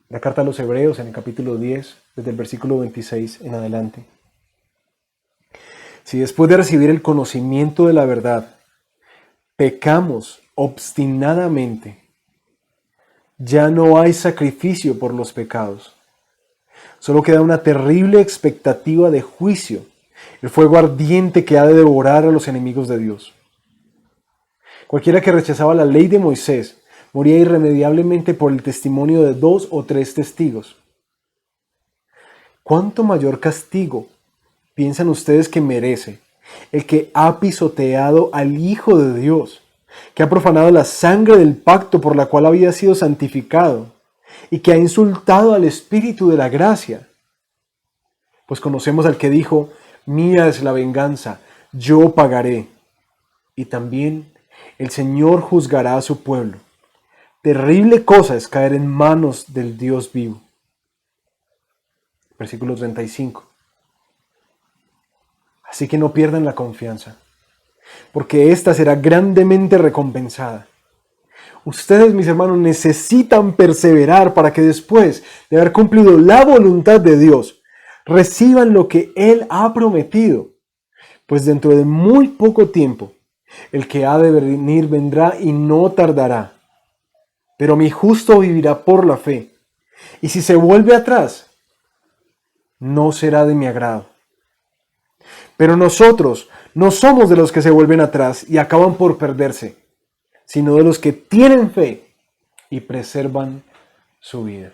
la carta a los Hebreos en el capítulo 10, desde el versículo 26 en adelante: si después de recibir el conocimiento de la verdad, pecamos obstinadamente, ya no hay sacrificio por los pecados. Solo queda una terrible expectativa de juicio, el fuego ardiente que ha de devorar a los enemigos de Dios. Cualquiera que rechazaba la ley de Moisés moría irremediablemente por el testimonio de 2 o 3 testigos. ¿Cuánto mayor castigo piensan ustedes que merece el que ha pisoteado al Hijo de Dios, que ha profanado la sangre del pacto por la cual había sido santificado y que ha insultado al Espíritu de la gracia? Pues conocemos al que dijo: mía es la venganza, yo pagaré. Y también el Señor juzgará a su pueblo. Terrible cosa es caer en manos del Dios vivo. Versículo 35. Así que no pierdan la confianza, porque ésta será grandemente recompensada. Ustedes, mis hermanos, necesitan perseverar para que después de haber cumplido la voluntad de Dios, reciban lo que Él ha prometido. Pues dentro de muy poco tiempo, el que ha de venir vendrá y no tardará. Pero mi justo vivirá por la fe, y si se vuelve atrás, no será de mi agrado. Pero nosotros no somos de los que se vuelven atrás y acaban por perderse, sino de los que tienen fe y preservan su vida.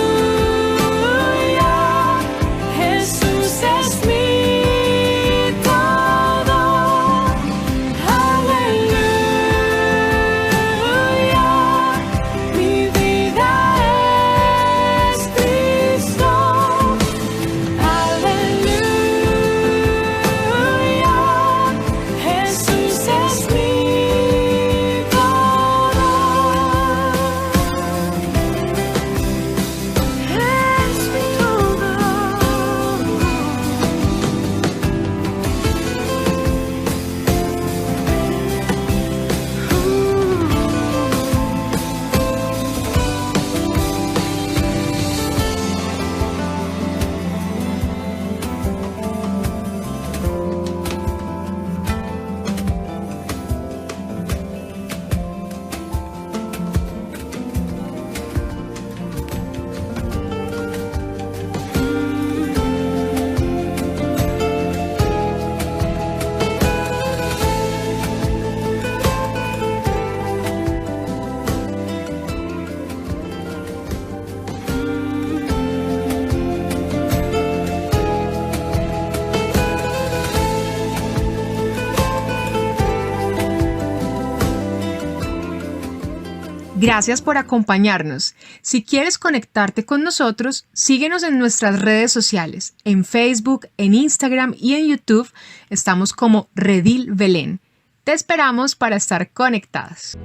Gracias por acompañarnos. Si quieres conectarte con nosotros, síguenos en nuestras redes sociales. En Facebook, en Instagram y en YouTube estamos como Redil Belén. Te esperamos para estar conectados.